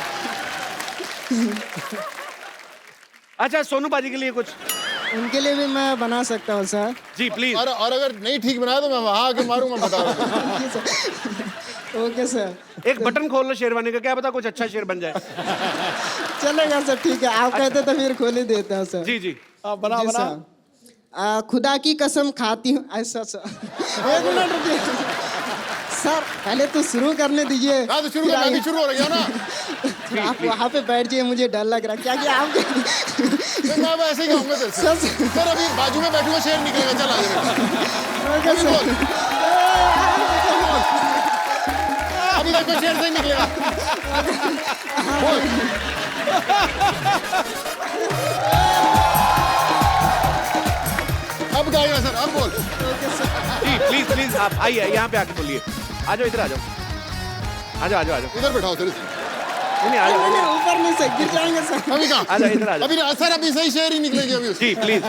अच्छा, सोनू बाजी के लिए कुछ? उनके लिए भी मैं बना सकता हूँ सर। Ji please. और अगर नहीं ठीक बनाया तो मैं वहां आके मारूंगा, बता ओके सर। एक बटन खोल लो शेरवानी का, क्या पता कुछ अच्छा शेर बन जाए। चलेगा सर, ठीक है। आप कहते तो फिर खोल ही देता हूँ सर। जी जी। बना जी बना। सर। खुदा की कसम खाती हूँ। ऐसा सर, एक मिनट रुकिए सर, पहले तो शुरू करने दीजिए। हाँ तो शुरू कर, मैं भी शुरू हो रही हूँ ना। फिर आप वहाँ पे बैठ जाइए, मुझे डर लग रहा है। क्या कि आप मैं अब ऐसे ही कहूँगा तेरे से। सर अभी बाजू में बैठूंगा, शेर निकलेगा। चल आगे अभी बोल। अभी देखो शेर से ही निकलेगा। अब गाएगा सर, अब बोल। जी प्लीज प्लीज, आप आइए यहाँ पे आके बोलिए। आ जाओ, इधर आ जाओ। आ जाओ आ जाओ आ जाओ। इधर बैठाओ सर। नहीं आ जाओ। ऊपर नहीं से गिर जाएंगे सर। अभी कहाँ? आ जाओ, इधर आ जाओ। अभी सर अभी सही शेर ही निकलेगी अभी। जी प्लीज।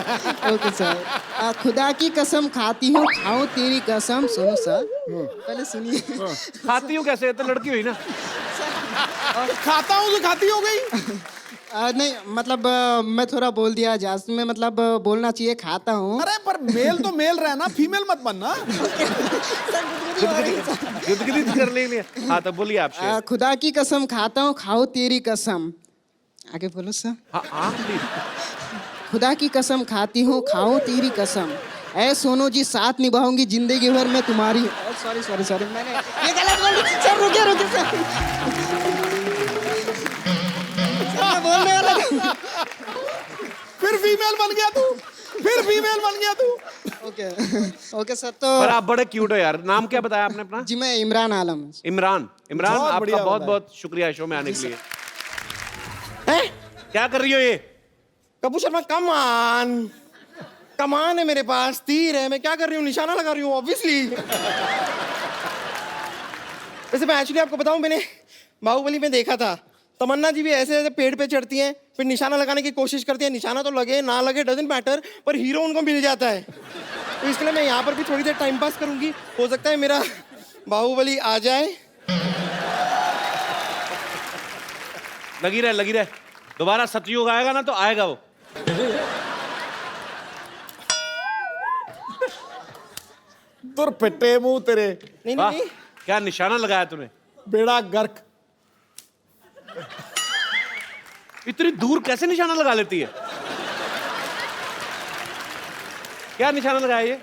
Okay sir. खुदा की कसम खाती हूँ, खाऊं तेरी कसम। सुनो सर, पहले सुनिए। खाती हूँ कैसे? तो लड़की हुई ना। खाता हूँ तो खाती हो गई। नहीं मतलब मैं थोड़ा बोल दिया जास्त में, मतलब बोलना चाहिए खाता हूँ। अरे पर मेल तो मेल रहना, फीमेल मत बनना। युद्ध कर लेंगे। हाँ तो बोलिए आप शेर। खुदा की कसम खाता हूँ, खाओ तेरी कसम। आगे बोलो सर। हाँ प्लीज। खुदा की कसम खाती हूँ, खाओ तेरी कसम। ऐ सोनू जी, साथ निभाऊंगी जिंदगी भर मैं तुम्हारी। सॉरी सॉरी सॉरी, मैंने ये गलत बोल दी सर। रुकिए रुकिए सर, मैं बोलने वाला था। फिर फीमेल बन गया तू, फिर फीमेल बन गया तू। Okay okay sir. तो पर आप बड़े क्यूट हो यार। नाम क्या बताया आपने अपना? जी मैं इमरान आलम। इमरान। इमरान, बहुत आपका बढ़िया बहुत बोला है। बहुत शुक्रिया शो में आने के लिए। क्या कर रही हो ये? कपूर शर्मा, कमान है मेरे पास, तीर है। मैं क्या कर रही हूँ? निशाना लगा रही हूँ ऑब्वियसली। वैसे मैं एक्चुअली आपको बताऊं, मैंने बाहुबली में देखा था तमन्ना जी भी ऐसे ऐसे पेड़ पे चढ़ती हैं, फिर निशाना लगाने की कोशिश करती है। निशाना तो लगे ना लगे डजंट मैटर, पर हीरो उनको मिल जाता है। तो इसलिए मैं यहाँ पर भी थोड़ी देर टाइम पास करूंगी। हो सकता है मेरा बाहुबली आ जाए। लगी रहे। दोबारा सतयुग आएगा ना तो आएगा वो। तुर पिट्टे मुंह तेरे। नहीं वाह, नहीं क्या निशाना लगाया तूने। बेड़ा गर्क। इतनी दूर कैसे निशाना लगा लेती है? क्या निशाना लगाया ये?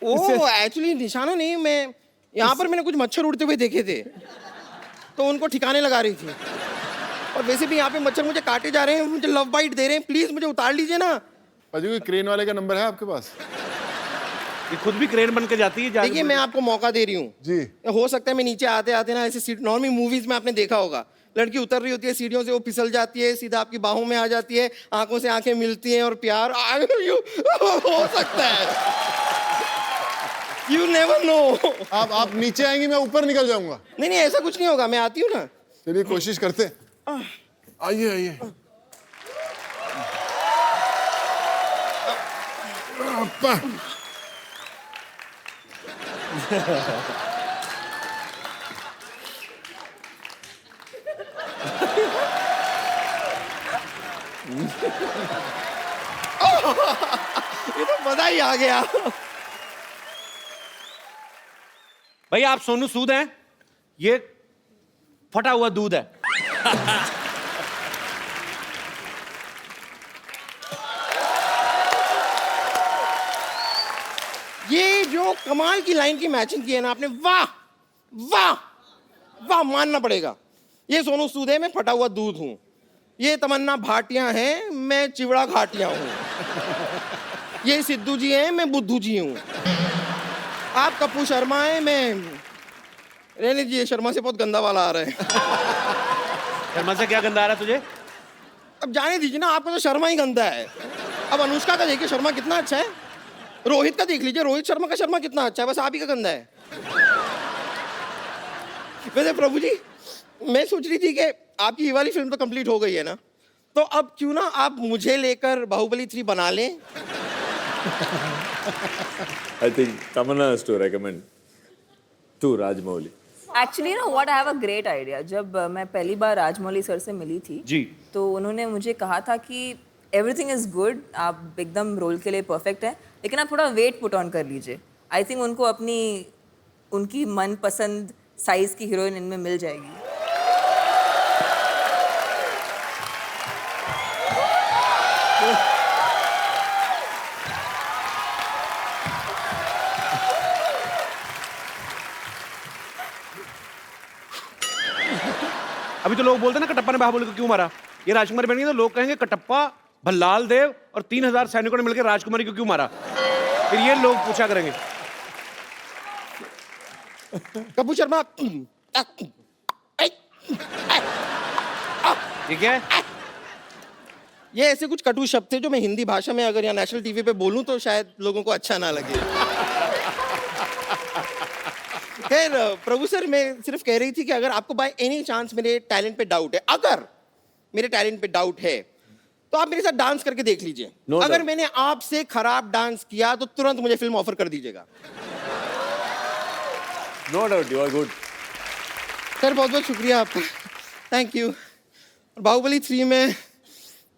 ओ एक्चुअली निशाना नहीं, मैं यहाँ पर मैंने कुछ मच्छर उड़ते हुए देखे थे तो उनको ठिकाने लगा रही थी। और वैसे भी यहाँ पे मच्छर मुझे काटे जा रहे हैं, मुझे लव बाइट दे रहे हैं। प्लीज मुझे उतार लीजिए ना। पाजी कोई क्रेन वाले का नंबर है आपके पास? ये खुद भी क्रेन बन के जाती है। देखिए मैं आपको मौका दे रही हूँ जी। हो सकता है मैं नीचे आते आते ना, ऐसे सीट नॉर्मल मूवीज में आपने देखा होगा, लड़की उतर रही होती है सीढ़ियों से, वो फिसल जाती है, सीधा आपकी बाहों में आ जाती है, आंखों से आंखें मिलती हैं और प्यार हो सकता है। You never know. आप नीचे आएंगी, मैं ऊपर निकल जाऊंगा। नहीं नहीं ऐसा कुछ नहीं होगा, मैं आती हूँ ना। चलिए कोशिश करते हैं। आइए आइए। अप्पा। ये तो मजा ही आ गया। भाई आप सोनू सूद हैं, ये फटा हुआ दूध है। जो कमाल की लाइन की मैचिंग की है ना आपने, वाह वाह वाह, मानना पड़ेगा। ये सोनू सूद है, मैं फटा हुआ दूध हूँ। ये तमन्ना भाटिया है, मैं चिवड़ा घाटिया हूँ। ये सिद्धू जी हैं, मैं बुद्धू जी हूँ। आप कप्पू शर्मा है, मैं रहने दीजिए, शर्मा से बहुत गंदा वाला आ रहा है। शर्मा से क्या गंदा आ रहा है तुझे? अब जाने दीजिए ना, आपका तो शर्मा ही गंदा है। अब अनुष्का का देखिए शर्मा कितना अच्छा है, रोहित का देख लीजिए, रोहित शर्मा का शर्मा कितना अच्छा है, बस आप ही का गंदा है। वैसे प्रभु जी, मैं सोच रही थी कि आपकी ये वाली फिल्म तो कंप्लीट हो गई है ना, तो अब क्यों ना आप मुझे लेकर बाहुबली 3 बना लें। I think Tamanna has to recommend to Rajmouli. Actually, ना what I have a great idea. जब मैं पहली बार राजमौली सर से मिली थी जी, तो उन्होंने मुझे कहा था कि एवरीथिंग इज गुड, आप एकदम रोल के लिए परफेक्ट है, लेकिन आप थोड़ा वेट पुट ऑन कर लीजिए। आई थिंक उनको उनकी मनपसंद साइज की हीरोइन इनमें मिल जाएगी। अभी तो लोग बोलते हैं ना कटप्पा ने बाहुबली को क्यों मारा, ये राजकुमारी बन गई तो लोग कहेंगे कटप्पा, भल्लाल देव और 3000 सैनिकों ने मिलकर राजकुमारी को क्यों मारा, फिर ये लोग पूछा करेंगे। कपूर शर्मा, ये क्या है? ये ऐसे कुछ कटु शब्द थे जो मैं हिंदी भाषा में अगर यहाँ नेशनल टीवी पे बोलूं तो शायद लोगों को अच्छा ना लगे। खैर प्रभु सर, मैं सिर्फ कह रही थी कि अगर आपको बाय एनी चांस मेरे टैलेंट पे डाउट है, अगर मेरे टैलेंट पे डाउट है, तो आप मेरे साथ डांस करके देख लीजिए। अगर मैंने आपसे खराब डांस किया तो तुरंत मुझे फिल्म ऑफर कर दीजिएगा। No doubt, you are good. Sir बहुत बहुत शुक्रिया आपका, थैंक यू। बाहुबली 3 में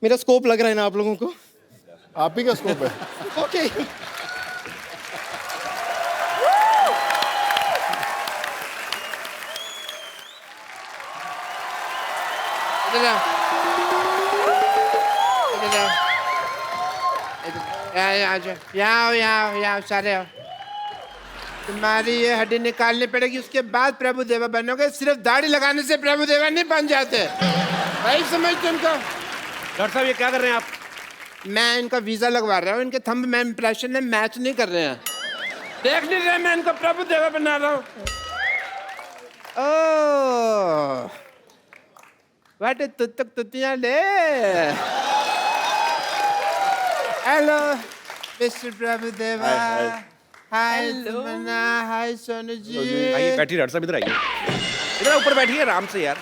मेरा स्कोप लग रहा है ना आप लोगों को? आप ही का स्कोप है। ओके। सारे तुम्हारी ये हड्डी निकालनी पड़ेगी, उसके बाद प्रभु देवा बनोगे। सिर्फ दाढ़ी लगाने से प्रभु देवा नहीं बन जाते, भाई समझते उनको। डॉक्टर साहब ये क्या कर रहे हैं आप? मैं इनका वीजा लगवा रहा हूँ, इनके थंब में इंप्रेशन में मैच नहीं कर रहे हैं। देख नहीं रहे मैं इनको प्रभु देवा बना रहा हूँ। ओह वाटे तुतक तुतियां ले। हेलो मिस्टर प्रभु देवा। हाय तमन्ना, हाय सोनू जी। आइए बैठिए डॉक्टर साहब, इधर आइए, इधर ऊपर बैठिए आराम से यार।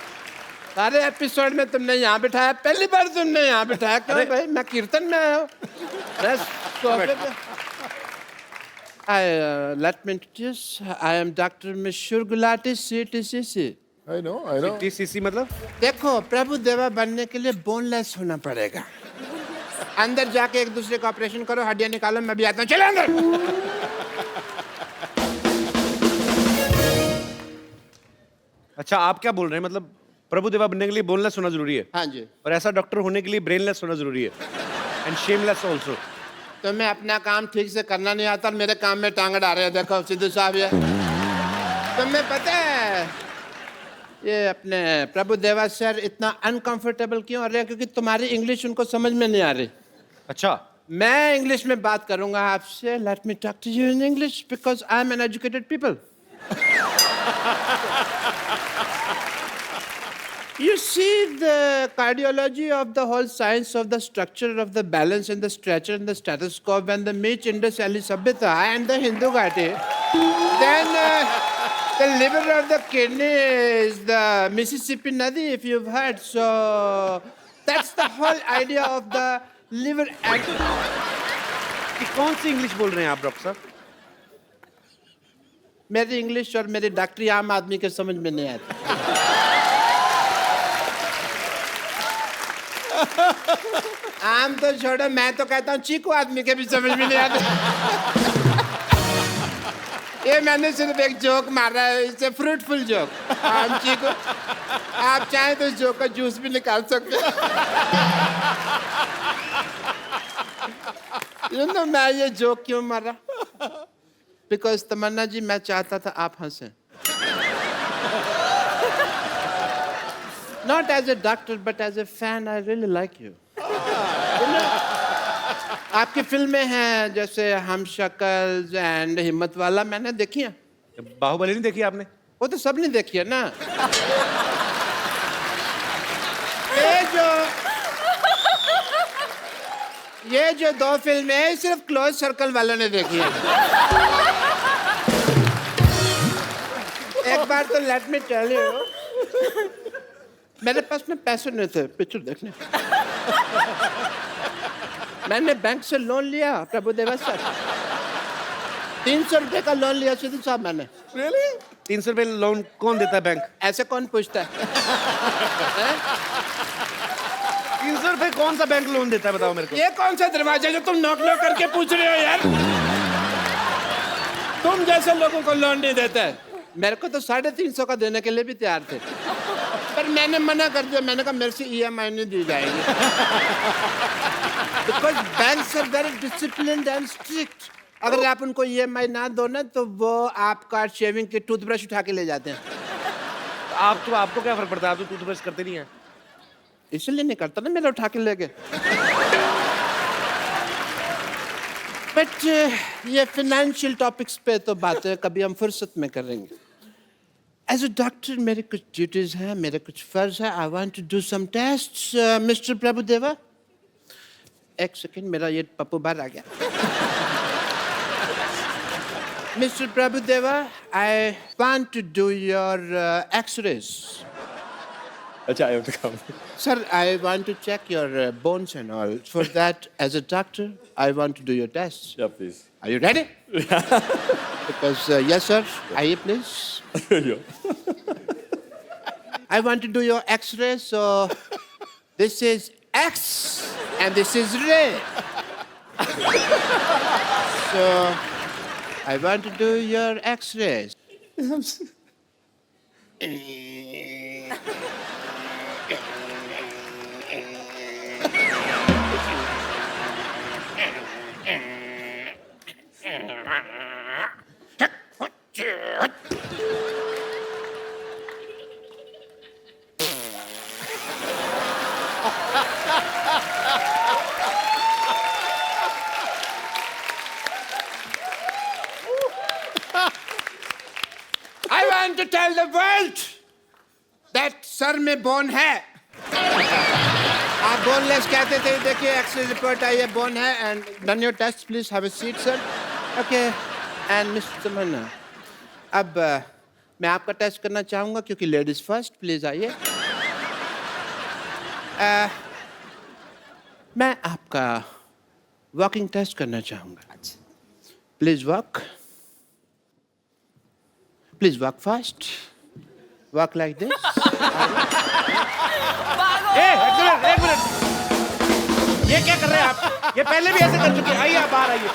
सारे एपिसोड में तुमने यहाँ बिठाया, पहली बार तुमने यहाँ बिठाया क्यों भाई? मैं कीर्तन में आया हूँ। Let me introduce, I am Dr. Mishur Gulati, CTCC. I know, I know. CTCC मतलब? देखो प्रभु देवा बनने के लिए बोनलेस होना पड़ेगा। अंदर जाके एक दूसरे का ऑपरेशन करो, हड्डियां निकालो, मैं भी आता हूँ। चलो अंदर। अच्छा आप क्या बोल रहे हैं, मतलब प्रभु देवा बनने के लिए बोनलेस होना जरूरी है? हाँ जी। और ऐसा डॉक्टर होने के लिए ब्रेनलेस होना जरूरी है, एंड शेमलेस ऑल्सो। तुम्हें अपना काम ठीक से करना नहीं आता और मेरे काम में टांग डाल रहे हो। देखो सिद्धू साहब, ये तुम्हें पता है ये अपने प्रभु देवा सर इतना अनकंफर्टेबल क्यों हो रहे हैं? क्योंकि तुम्हारी इंग्लिश उनको समझ में नहीं आ रही। अच्छा मैं इंग्लिश में बात करूंगा आपसे। Let me talk to you in English because I am an educated people. You see, the cardiology of the whole science of the structure of the balance and the stretcher and the stethoscope and the Meech Indus Valley Sabhyata and the Hindu Ghati. Then the liver of the kidney is the Mississippi Nadi, if you've heard. So that's the whole idea of the liver. कौन सी English बोल रहे हैं आप doctor साहब? मेरी English और मेरी डॉक्टरी आम आदमी के समझ में नहीं आती। आम तो छोड़ो, मैं तो कहता हूँ चीकू आदमी के भी समझ में नहीं आते। ये मैंने सिर्फ एक जोक मारा है, इट्स ए फ्रूटफुल जोक। आम चीकू, आप चाहें तो इस जोक का जूस भी निकाल सकते हैं। मैं ये जोक क्यों मारा? बिकॉज तमन्ना जी मैं चाहता था आप हंसें not as a doctor but as a fan I really like you आपकी फिल्में हैं जैसे हम शक्ल एंड हिम्मत वाला मैंने देखी है बाहुबली नहीं देखी आपने? वो तो सब ने देखी है ना ये जो दो फिल्में हैं सिर्फ क्लोज सर्कल वालों ने देखी है एक बार तो लेट मी टेल यू मेरे पास में पैसे नहीं थे पिक्चर देखने मैंने बैंक से लोन लिया प्रभुदेवा सर 300 रुपए का लोन लिया सिद्धू साहब मैंने Really? 300 रुपए लोन कौन देता है बैंक? ऐसे कौन पूछता है 300 रुपए कौन सा बैंक लोन देता है बताओ मेरे को? ये कौन सा दरवाजा जो तुम नॉक नॉक करके पूछ रहे हो यार तुम जैसे लोगों को लोन नहीं देता है मेरे को तो 350 का देने के लिए भी तैयार थे पर मैंने मना कर दिया मैंने कहा मेरे से EMI नहीं दी जाएगी because banks are very disciplined and strict अगर आप उनको EMI ना दो ना तो वो आपका शेविंग की टूथब्रश उठा के ले जाते हैं आपको क्या फर्क पड़ता है? आप तो टूथब्रश करते नहीं है इसलिए नहीं करता ना मेरा उठा के ले गए बट ये फाइनेंशियल टॉपिक्स पे तो बातें कभी हम फुर्सत में करेंगे एज अ डॉक्टर मेरे कुछ ड्यूटीज हैं मेरे कुछ फर्ज है I want to do some tests mister Prabhudeva एक सेकंड मेरा ये पप्पू बाहर आ गया mister Prabhudeva I want to do your X-rays अच्छा, I have to come. Sir, I want to check your bones and all. For that, as a doctor, I want to do your tests. Yeah, please. Are you ready? Because, yes, sir. Aye, please. I want to do your X-ray, so this is X and this is ray. So, I want to do your X-rays. I want to tell the world that sir में bone है आप boneless कहते थे देखिए x ray report आई है बोन है and done your test please have a seat sir okay and mister Tamannaah अब मैं आपका टेस्ट करना चाहूँगा क्योंकि लेडीज फर्स्ट प्लीज आइए मैं आपका वॉकिंग टेस्ट करना चाहूँगा please walk Please walk fast. Walk like this. एक मिनट ये क्या कर रहे हैं आप? ये पहले भी ऐसे कर चुके हैं आइए आप बाहर आइए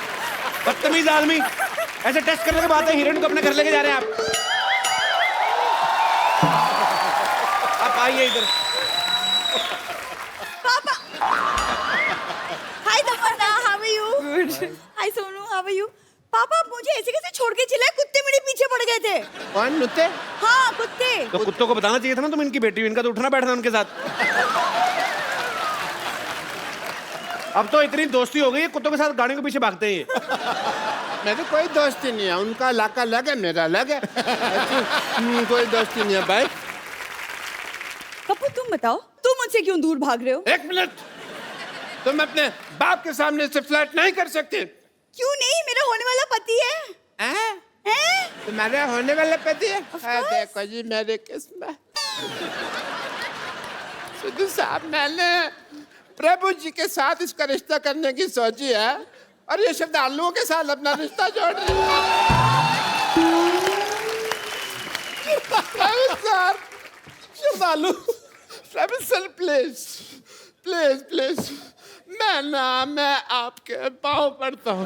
बदतमीज आदमी ऐसे टेस्ट करने के बाद हीरोइन को अपने घर लेके जा रहे हैं आप आइए इधर पापा hi Tamannaah how are you good hi Sonu how are you पापा आप मुझे ऐसे कैसे छोड़ के चले कुत्ते मेरे पीछे पड़ गए थे कौन कुत्ते हाँ कुत्ते तो कुत्तों को बताना चाहिए था ना तुम इनकी बेटी हो इनका तो उठना बैठना उनके साथ अब तो इतनी दोस्ती हो गई है कुत्तों के साथ गाड़ियों के पीछे भागते हैं मेरी कोई दोस्ती नहीं है उनका इलाका अलग है मेरा अलग है कोई दोस्ती नहीं है भाई पप्पू तुम बताओ तुम मुझसे क्यों दूर भाग रहे हो एक मिनट तुम अपने बाप के सामने से फ्लर्ट नहीं कर सकते क्यों नहीं मेरा होने वाला पति है हैं? तुम्हारे होने वाला पति है देखो जी मेरे किस्मत सिद्धू साहब मैंने प्रभु जी के साथ इसका रिश्ता करने की सोची है और ये श्रद्धालुओं के साथ अपना रिश्ता जोड़ रही है श्रद्धालु प्रभु सर प्लीज प्लीज प्लीज मैं आपके पाँव पड़ता हूँ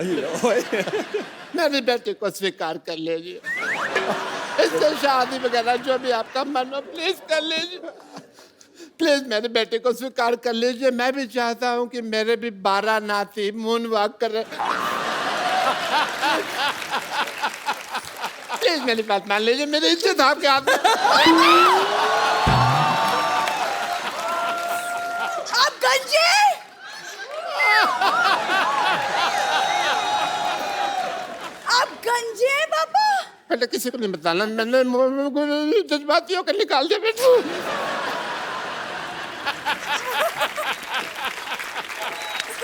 मेरी बेटी को स्वीकार कर लीजिए इससे शादी वगैरह जो भी आपका मन हो प्लीज कर लीजिए प्लीज मेरी बेटी को स्वीकार कर लीजिए मैं भी चाहता हूँ कि मेरे भी 12 नाती मून वॉक कर प्लीज मेरी बात मान लीजिए, मेरी इज्जत आपके हाथ में। आप गंजे, आप गंजे हैं पापा। बेटा किसी को नहीं बताना, मैंने जज्बातियों को निकाल दिया बेटू।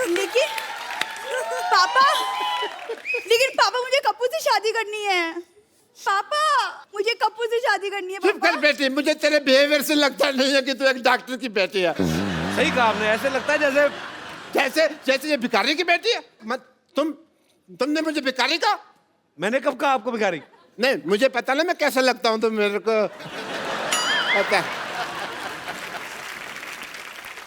लेकिन पापा मुझे कप्पू से शादी करनी है। पापा मुझे कप्पू से शादी करनी है। चुप कर बेटी, मुझे तेरे बिहेवियर से लगता नहीं है कि तू एक डॉक्टर की बेटी है। सही कहा आपने, ऐसे लगता है जैसे जैसे जैसे ये भिखारी की बेटी है। तुमने मुझे भिखारी कहा? मैंने कब कहा आपको भिखारी? नहीं, मुझे पता ना मैं कैसा लगता हूँ, तो मेरे को पता है।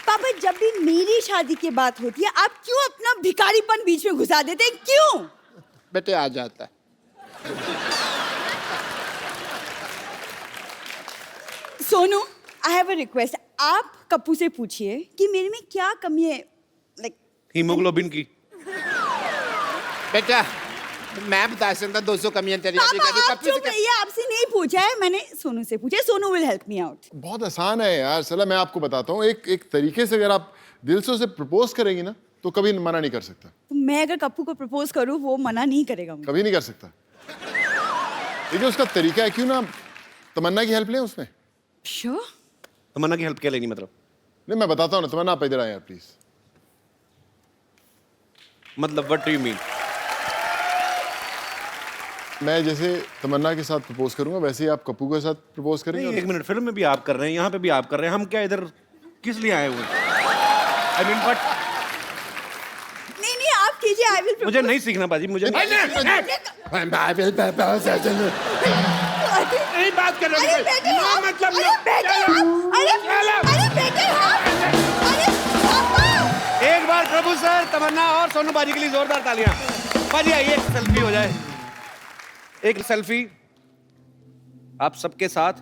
पापा जब भी मेरी शादी की बात होती है, आप क्यों अपना भिखारीपन बीच में घुसा देते हैं? क्यों? बेटे आ जाता है। Sonu, I have a request. आप कप्पू से पूछिए कि मेरे में क्या कमी है, लाइक हीमोग्लोबिन की। बेटा मैं बता सकता 200 कमियां तेरी। पापा आप चुप रहिए, आपसे नहीं पूछा है मैंने, सोनू से पूछा है। Sonu will help me out. बहुत आसान है यार, चला मैं आपको बताता हूँ। एक तरीके से अगर आप दिल से उसे प्रपोज करेंगी ना, तो कभी मना नहीं कर सकता। तो मैं अगर कप्पू को प्रपोज करूं, वो मना नहीं करेगा मुझे। कभी नहीं कर सकता। ये जो उसका तरीका है, क्यों ना तमन्ना की हेल्प लें उसमें। श्योर। तमन्ना की हेल्प क्या लेनी मतलब? नहीं मैं बताता हूँ ना, तमन्ना आप इधर आए यार प्लीज। मतलब व्हाट डू यू मीन? मैं जैसे तमन्ना के साथ प्रपोज करूंगा, वैसे ही आप कप्पू के साथ प्रपोज करेंगे। नहीं, एक मिनट, फिल्म में भी आप कर रहे हैं, यहाँ पे भी आप कर रहे हैं, हम क्या इधर किस लिए आए हुए? आई मीन बट नहीं आप कीजिए, आई विल। मुझे नहीं सीखना बाजी, मुझे नहीं बात कर रहे अरे बेटे हाँ, मतलब अरे बेटे हाँ, अरे बेटे हाँ, अरे पापा। एक बार प्रभु सर, तमन्ना और सोनू बाजी के लिए जोरदार तालियां। बाजी आइए, सेल्फी हो जाए। एक सेल्फी आप सबके साथ।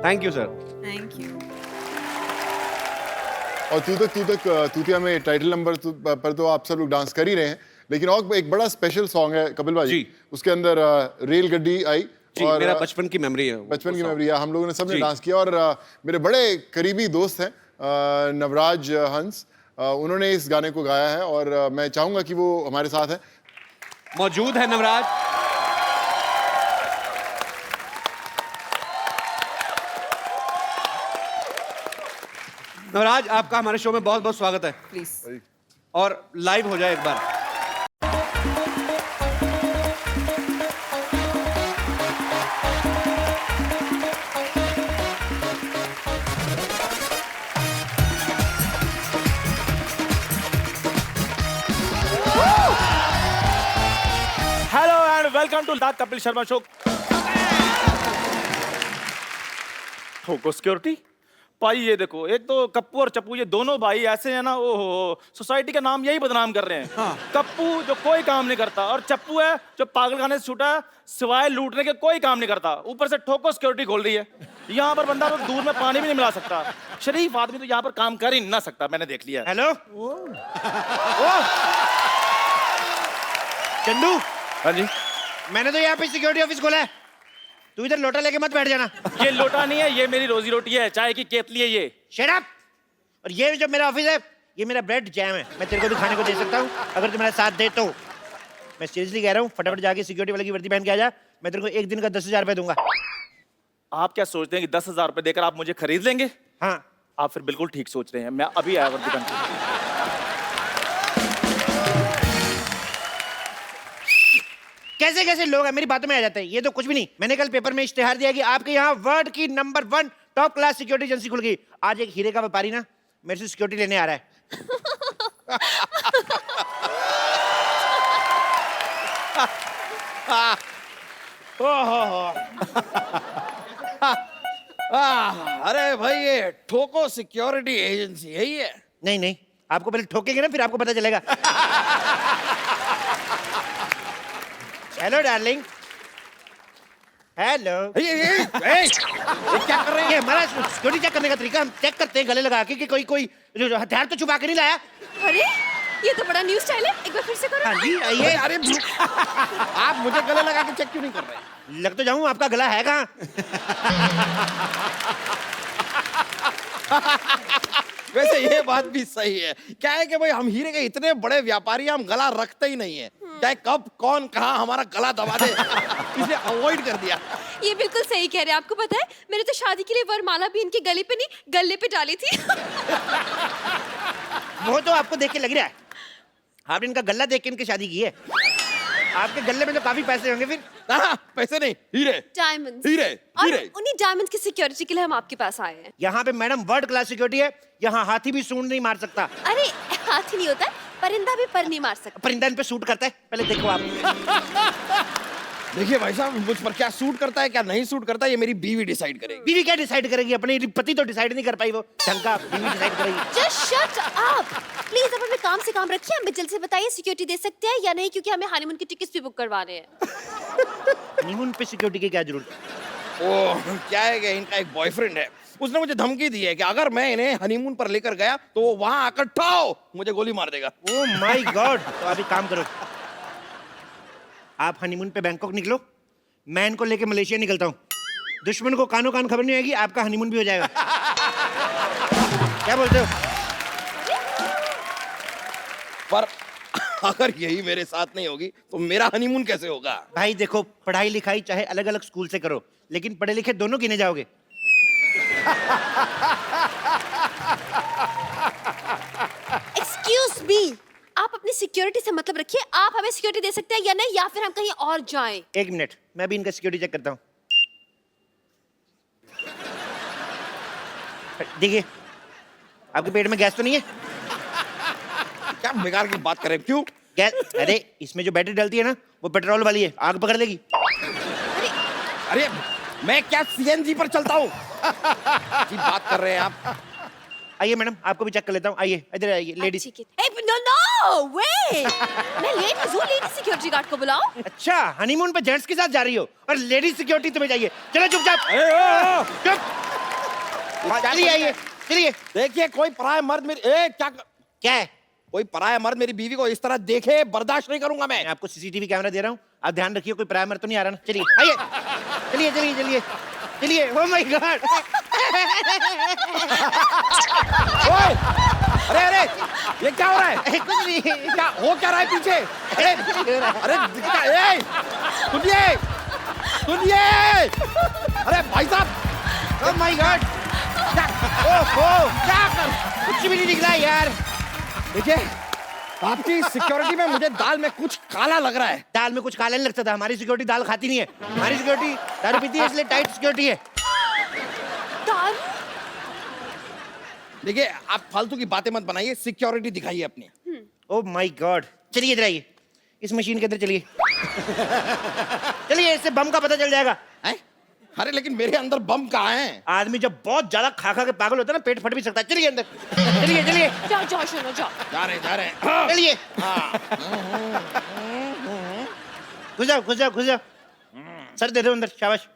Thank you sir. Thank you. और तूतिया में टाइटल नंबर पर तो आप सब लोग डांस कर ही रहे हैं, लेकिन और एक बड़ा स्पेशल सॉन्ग है कपिल भाई जी, उसके अंदर रेल गड्डी आई और मेरा बचपन की मेमोरी है। बचपन की मेमोरी है, हम लोगों ने सबने डांस किया। और मेरे बड़े करीबी दोस्त हैं नवराज हंस, उन्होंने इस गाने को गाया है और मैं चाहूंगा कि वो हमारे साथ है, मौजूद है नवराज। नवराज आपका हमारे शो में बहुत बहुत स्वागत है। प्लीज। और लाइव हो जाए एक बार। Hello and welcome to the Kapil Sharma show. ठोको सिक्योरिटी भाई, ये देखो, एक तो कप्पू और चप्पू, ये दोनों भाई ऐसे हैं ना, ओहो, सोसाइटी का नाम यही बदनाम कर रहे हैं। हाँ। कप्पू जो कोई काम नहीं करता, और चप्पू है जो पागलखाने से छूटा है, सिवाय लूटने के कोई काम नहीं करता। ऊपर से ठोको सिक्योरिटी खोल रही है। यहाँ पर बंदा तो दूध में पानी भी नहीं मिला सकता। शरीफ आदमी तो यहाँ पर काम कर ही ना सकता, मैंने देख लिया। हेलो चंदू। हाँ जी। मैंने तो यहाँ पे सिक्योरिटी ऑफिस खोला है, तू इधर लोटा लेके मत बैठ जाना। ये लोटा नहीं है, ये मेरी रोजी रोटी है, चाय की केतली है ये। Shut up. और ये जो मेरा ऑफिस है, ये मेरा ब्रेड जैम है, मैं तेरे को भी खाने को दे सकता हूँ अगर तू मेरा साथ दे तो। मैं सीरियसली कह रहा हूँ, फटाफट जाके सिक्योरिटी वाले की वर्दी पहन के आ जा, मैं तेरे को एक दिन का 10,000 रुपए दूंगा। आप क्या सोचते हैं कि 10,000 रुपए देकर आप मुझे खरीद लेंगे? हाँ। आप फिर बिल्कुल ठीक सोच रहे हैं, मैं अभी आया वर्दी पहन के। कैसे कैसे लोग हैं मेरी बातों में आ जाते हैं, ये तो कुछ भी नहीं। मैंने कल पेपर में इश्तेहार दिया कि आपके यहाँ वर्ल्ड की number 1 top class security agency खुल गई। आज एक हीरे का व्यापारी ना मेरे से सिक्योरिटी लेने आ रहा है। अरे भाई ये ठोको सिक्योरिटी एजेंसी है ये? नहीं नहीं, आपको पहले ठोकेंगे ना, फिर आपको पता चलेगा। Hello darling. हेलो। ये क्या कर रहे हैं? ये हमारा सिक्योरिटी चेक करने का तरीका, हम चेक करते हैं गले लगा के कि कोई जो हथियार तो छुपा के नहीं लाया। अरे ये तो बड़ा न्यू स्टाइल है, एक बार फिर से करो। हाँ जी आइए। अरे आप मुझे गले लगा के चेक क्यों नहीं कर रहे? लग तो जाऊं, आपका गला है कहाँ? वैसे ये बात भी सही है। क्या है कि भाई हम हीरे के इतने बड़े व्यापारी, हम गला रखते ही नहीं है। चाहे कब कौन कहाँ हमारा गला दबा दे, इसलिए अवॉइड कर दिया। ये बिल्कुल सही कह रहे हैं। आपको पता है मैंने तो शादी के लिए वरमाला भी इनके गले पे नहीं गले पे डाली थी। वो तो आपको देख के लग रहा है, आपने इनका गला देख के इनकी शादी की है। आपके गले में तो काफी पैसे होंगे फिर। पैसे नहीं, हीरे। डायमंड्स। हीरे, और हीरे। उन्हीं डायमंड्स की सिक्योरिटी के लिए हम आपके पास आए हैं। यहाँ पे मैडम वर्ल्ड क्लास सिक्योरिटी है, यहाँ हाथी भी सूंड नहीं मार सकता। अरे हाथी नहीं होता है, परिंदा भी पर नहीं मार सकता। परिंदा इन पे सूट करता है, पहले देखो आप। देखिए भाई साहब, मुझ पर क्या सूट करता है क्या नहीं सूट करता है ये मेरी बीवी डिसाइड करेगी। बीवी क्या डिसाइड करेगी? अपने पति तो डिसाइड नहीं कर पाई, वो ढंग का बीवी डिसाइड करेगी। Just shut up please. अब हमें काम से काम रखिए, हमें जल्द से बताइए सिक्योरिटी दे सकते हैं या नहीं, क्योंकि हमें हनीमून की टिकट्स भी बुक करवाने हैं। हनीमून पे सिक्योरिटी की क्या जरूरत? ओह, क्या है कि इनका एक बॉयफ्रेंड है, उसने मुझे धमकी दी है कि अगर मैं इन्हें हनीमून पर लेकर गया तो वो वहां आकर ठाओ मुझे गोली मार देगा। Oh my God. तो अभी काम करो, आप हनीमून पे बैंकॉक निकलो, मैं इनको लेके मलेशिया निकलता हूँ। दुश्मन को कानो कान खबर नहीं आएगी, आपका हनीमून भी हो जाएगा। क्या बोलते हो? पर अगर यही मेरे साथ नहीं होगी तो मेरा हनीमून कैसे होगा? भाई देखो, पढ़ाई लिखाई चाहे अलग अलग स्कूल से करो, लेकिन पढ़े लिखे दोनों गिने जाओगे। एक्सक्यूज मी, आप अपनी सिक्योरिटी से मतलब रखिए। आप हमें सिक्योरिटी दे सकते हैं या नहीं, या फिर हम कहीं और जाएं। एक मिनट, मैं भी इनका सिक्योरिटी चेक करता हूँ। देखिए, आपके पेट में गैस तो नहीं है? क्या बेकार की बात करें? क्यों गैस? अरे इसमें जो बैटरी डलती है ना, वो पेट्रोल वाली है, आग पकड़ लेगी। अरे मैं क्या सीएनजी पर चलता हूँ? जी बात कर रहे हैं आप। आइए मैडम, आपको भी चेक कर लेता हूँ। आइए इधर आइए लेडीज। नो नो वे, मैं लेडीज हूँ, लेडीज सिक्योरिटी गार्ड को बुलाओ। अच्छा, हनीमून पे जेंट्स के साथ जा रही हो और लेडीज सिक्योरिटी तुम्हें चाहिए? चलो चुपचाप चलिए, आइए चलिए। देखिए, कोई पराया मर्द मेरी क्या है? कोई पराया मर्द मेरी बीवी को इस तरह देखे बर्दाश्त नहीं करूंगा मैं। आपको सीसीटीवी कैमरा दे रहा हूँ, आप ध्यान रखिए कोई पराया मर्द तो नहीं आ रहा ना। चलिए आइए, चलिए चलिए चलिए चलिए। Oh my God. अरे अरे, ये क्या हो रहा है? कुछ नहीं। क्या हो क्या रहा है पीछे? अरे सुनिए सुनिए। अरे भाई साहब, ओह माय गॉड। ओह क्या कर, कुछ भी नहीं निकला यार। देखिए, आपकी सिक्योरिटी में मुझे दाल में कुछ काला लग रहा है। दाल में कुछ काला नहीं लगता था, हमारी सिक्योरिटी दाल खाती नहीं है। हमारी सिक्योरिटी दारू पीती है, इसलिए टाइट सिक्योरिटी है। दारू? देखिए, आप फालतू की बातें मत बनाइए, सिक्योरिटी दिखाइए अपनी। Oh my God. चलिए इधर आइए, इस मशीन के अंदर चलिए। चलिए, इससे बम का पता चल जाएगा। अरे लेकिन मेरे अंदर बम कहाँ है? आदमी जब बहुत ज्यादा खा खा के पागल होता है ना, पेट फट भी सकता है। चलिए अंदर, चलिए चलिए। जाओ जाओ, सुनो जाओ। जा रहे हैं। चलिए, घुस जाओ घुस जाओ घुस जाओ। सर दे दो अंदर, शाबाश।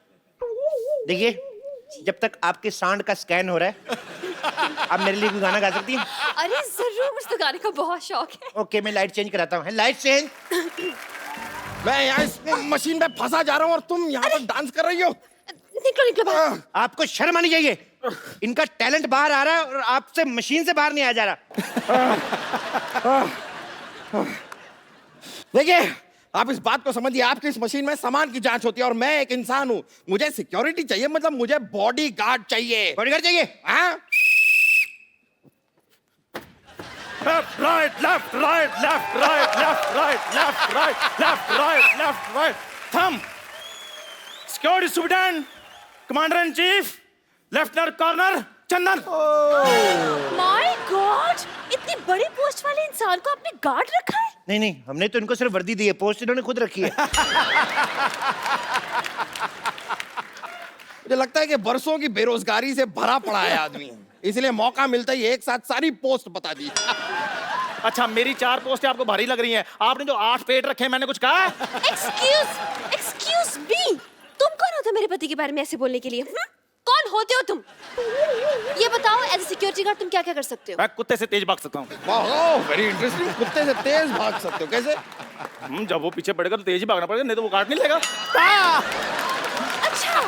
देखिए, जब तक आपके सांड का स्कैन हो रहा है, आप मेरे लिए कोई गाना गा सकती हैं? अरे जरूर, मुझे तो गाने का बहुत शौक है। ओके, मैं लाइट चेंज कराता हूँ। Light change. मैं यहाँ इस मशीन में फंसा जा रहा हूँ और तुम यहाँ पर डांस कर रही हो। निकलो निकलो बाहर। आपको शर्म आनी चाहिए। इनका टैलेंट बाहर आ रहा है और आपसे मशीन से बाहर नहीं आ जा रहा। देखिए, आप इस बात को समझिए, आपकी इस मशीन में सामान की जांच होती है और मैं एक इंसान हूँ। मुझे सिक्योरिटी चाहिए, मतलब मुझे बॉडी गार्ड चाहिए। बॉडी गार्ड चाहिए? हाँ। Left right left right left right left right left right left right left right. थम security superintendent, commander in chief, lieutenant colonel Chandan. My god, इतनी बड़ी पोस्ट वाले इंसान को आपने गार्ड रखा है? नहीं नहीं, हमने तो इनको सिर्फ वर्दी दी है, पोस्ट इन्होंने खुद रखी है। मुझे लगता है कि बरसों की बेरोजगारी से भरा पड़ा है आदमी, इसलिए मौका मिलता ही एक साथ सारी पोस्ट बता दी। अच्छा, मेरी 4 पोस्टें आपको भारी लग रही हैं। आपने जो 8 पेट रखे हैं, मैंने कुछ कहा? एक्सक्यूज मी, तुम कौन हो तो मेरे पति के बारे में ऐसे बोलने के लिए? कौन होते हो तुम? ये बताओ एज ए सिक्योरिटी गार्ड तुम क्या क्या कर सकते हो? मैं कुत्ते से तेज भाग सकता हूँ। वाह, वेरी इंटरेस्टिंग। कुत्ते से तेज भाग सकते हो, कैसे? जब वो पीछे पड़ेगा तो तेज ही भागना पड़ेगा, नहीं तो वो काट नहीं लेगा। अच्छा,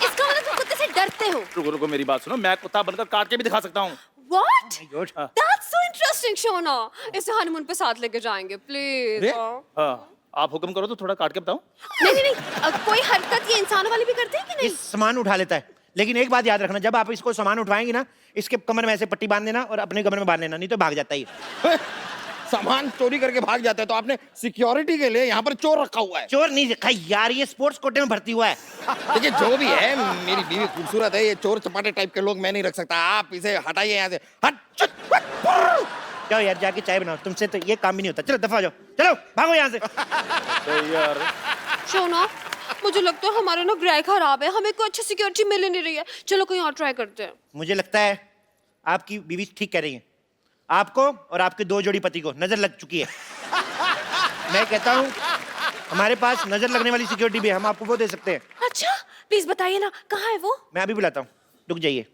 इसका मतलब तुम कुत्ते से डरते हो? रुको रुको, मेरी बात सुनो, मैं कुत्ता बनकर काट के भी दिखा सकता हूँ। What? हाँ। That's so interesting, Shona. इसे हनीमून पे साथ लेके जाएंगे, प्लीज। हाँ, आप हुक्म करो तो थोड़ा काट के बताऊं। नहीं नहीं नहीं, कोई हरकत ये इंसानों वाली भी करते हैं कि नहीं? सामान उठा लेता है, लेकिन एक बात याद रखना, जब आप इसको सामान उठवाएंगे ना, इसके कमर में ऐसे पट्टी बांध देना और अपने कमर में बांध लेना, नहीं तो भाग जाता है। सामान चोरी करके भाग जाते हैं, तो आपने सिक्योरिटी के लिए यहाँ पर चोर रखा हुआ है। चोर नहीं रखा यार, ये स्पोर्ट्स कोटे में भर्ती हुआ है। देखिए जो भी है, मेरी बीवी खूबसूरत है, ये चोर चपाटे टाइप के लोग मैं नहीं रख सकता। आप इसे हटाइए यहाँ से। हट। जाओ यार, जाके चाय बनाओ, तुमसे तो ये काम भी नहीं होता। चलो दफा जाओ, चलो भागो यहाँ से। यार शोना, मुझे लगता है हमारा ना ग्रह खराब है, हमें कोई अच्छी सिक्योरिटी मिल ही नहीं रही है। चलो कहीं और ट्राई करते हैं। मुझे लगता है आपकी बीवी ठीक कह रही है, आपको और आपके 2 जोड़ी पति को नजर लग चुकी है। मैं कहता हूँ हमारे पास नजर लगने वाली सिक्योरिटी भी है, हम आपको वो दे सकते हैं। अच्छा, प्लीज बताइए ना, कहाँ है वो? मैं अभी बुलाता हूँ, रुक जाइए।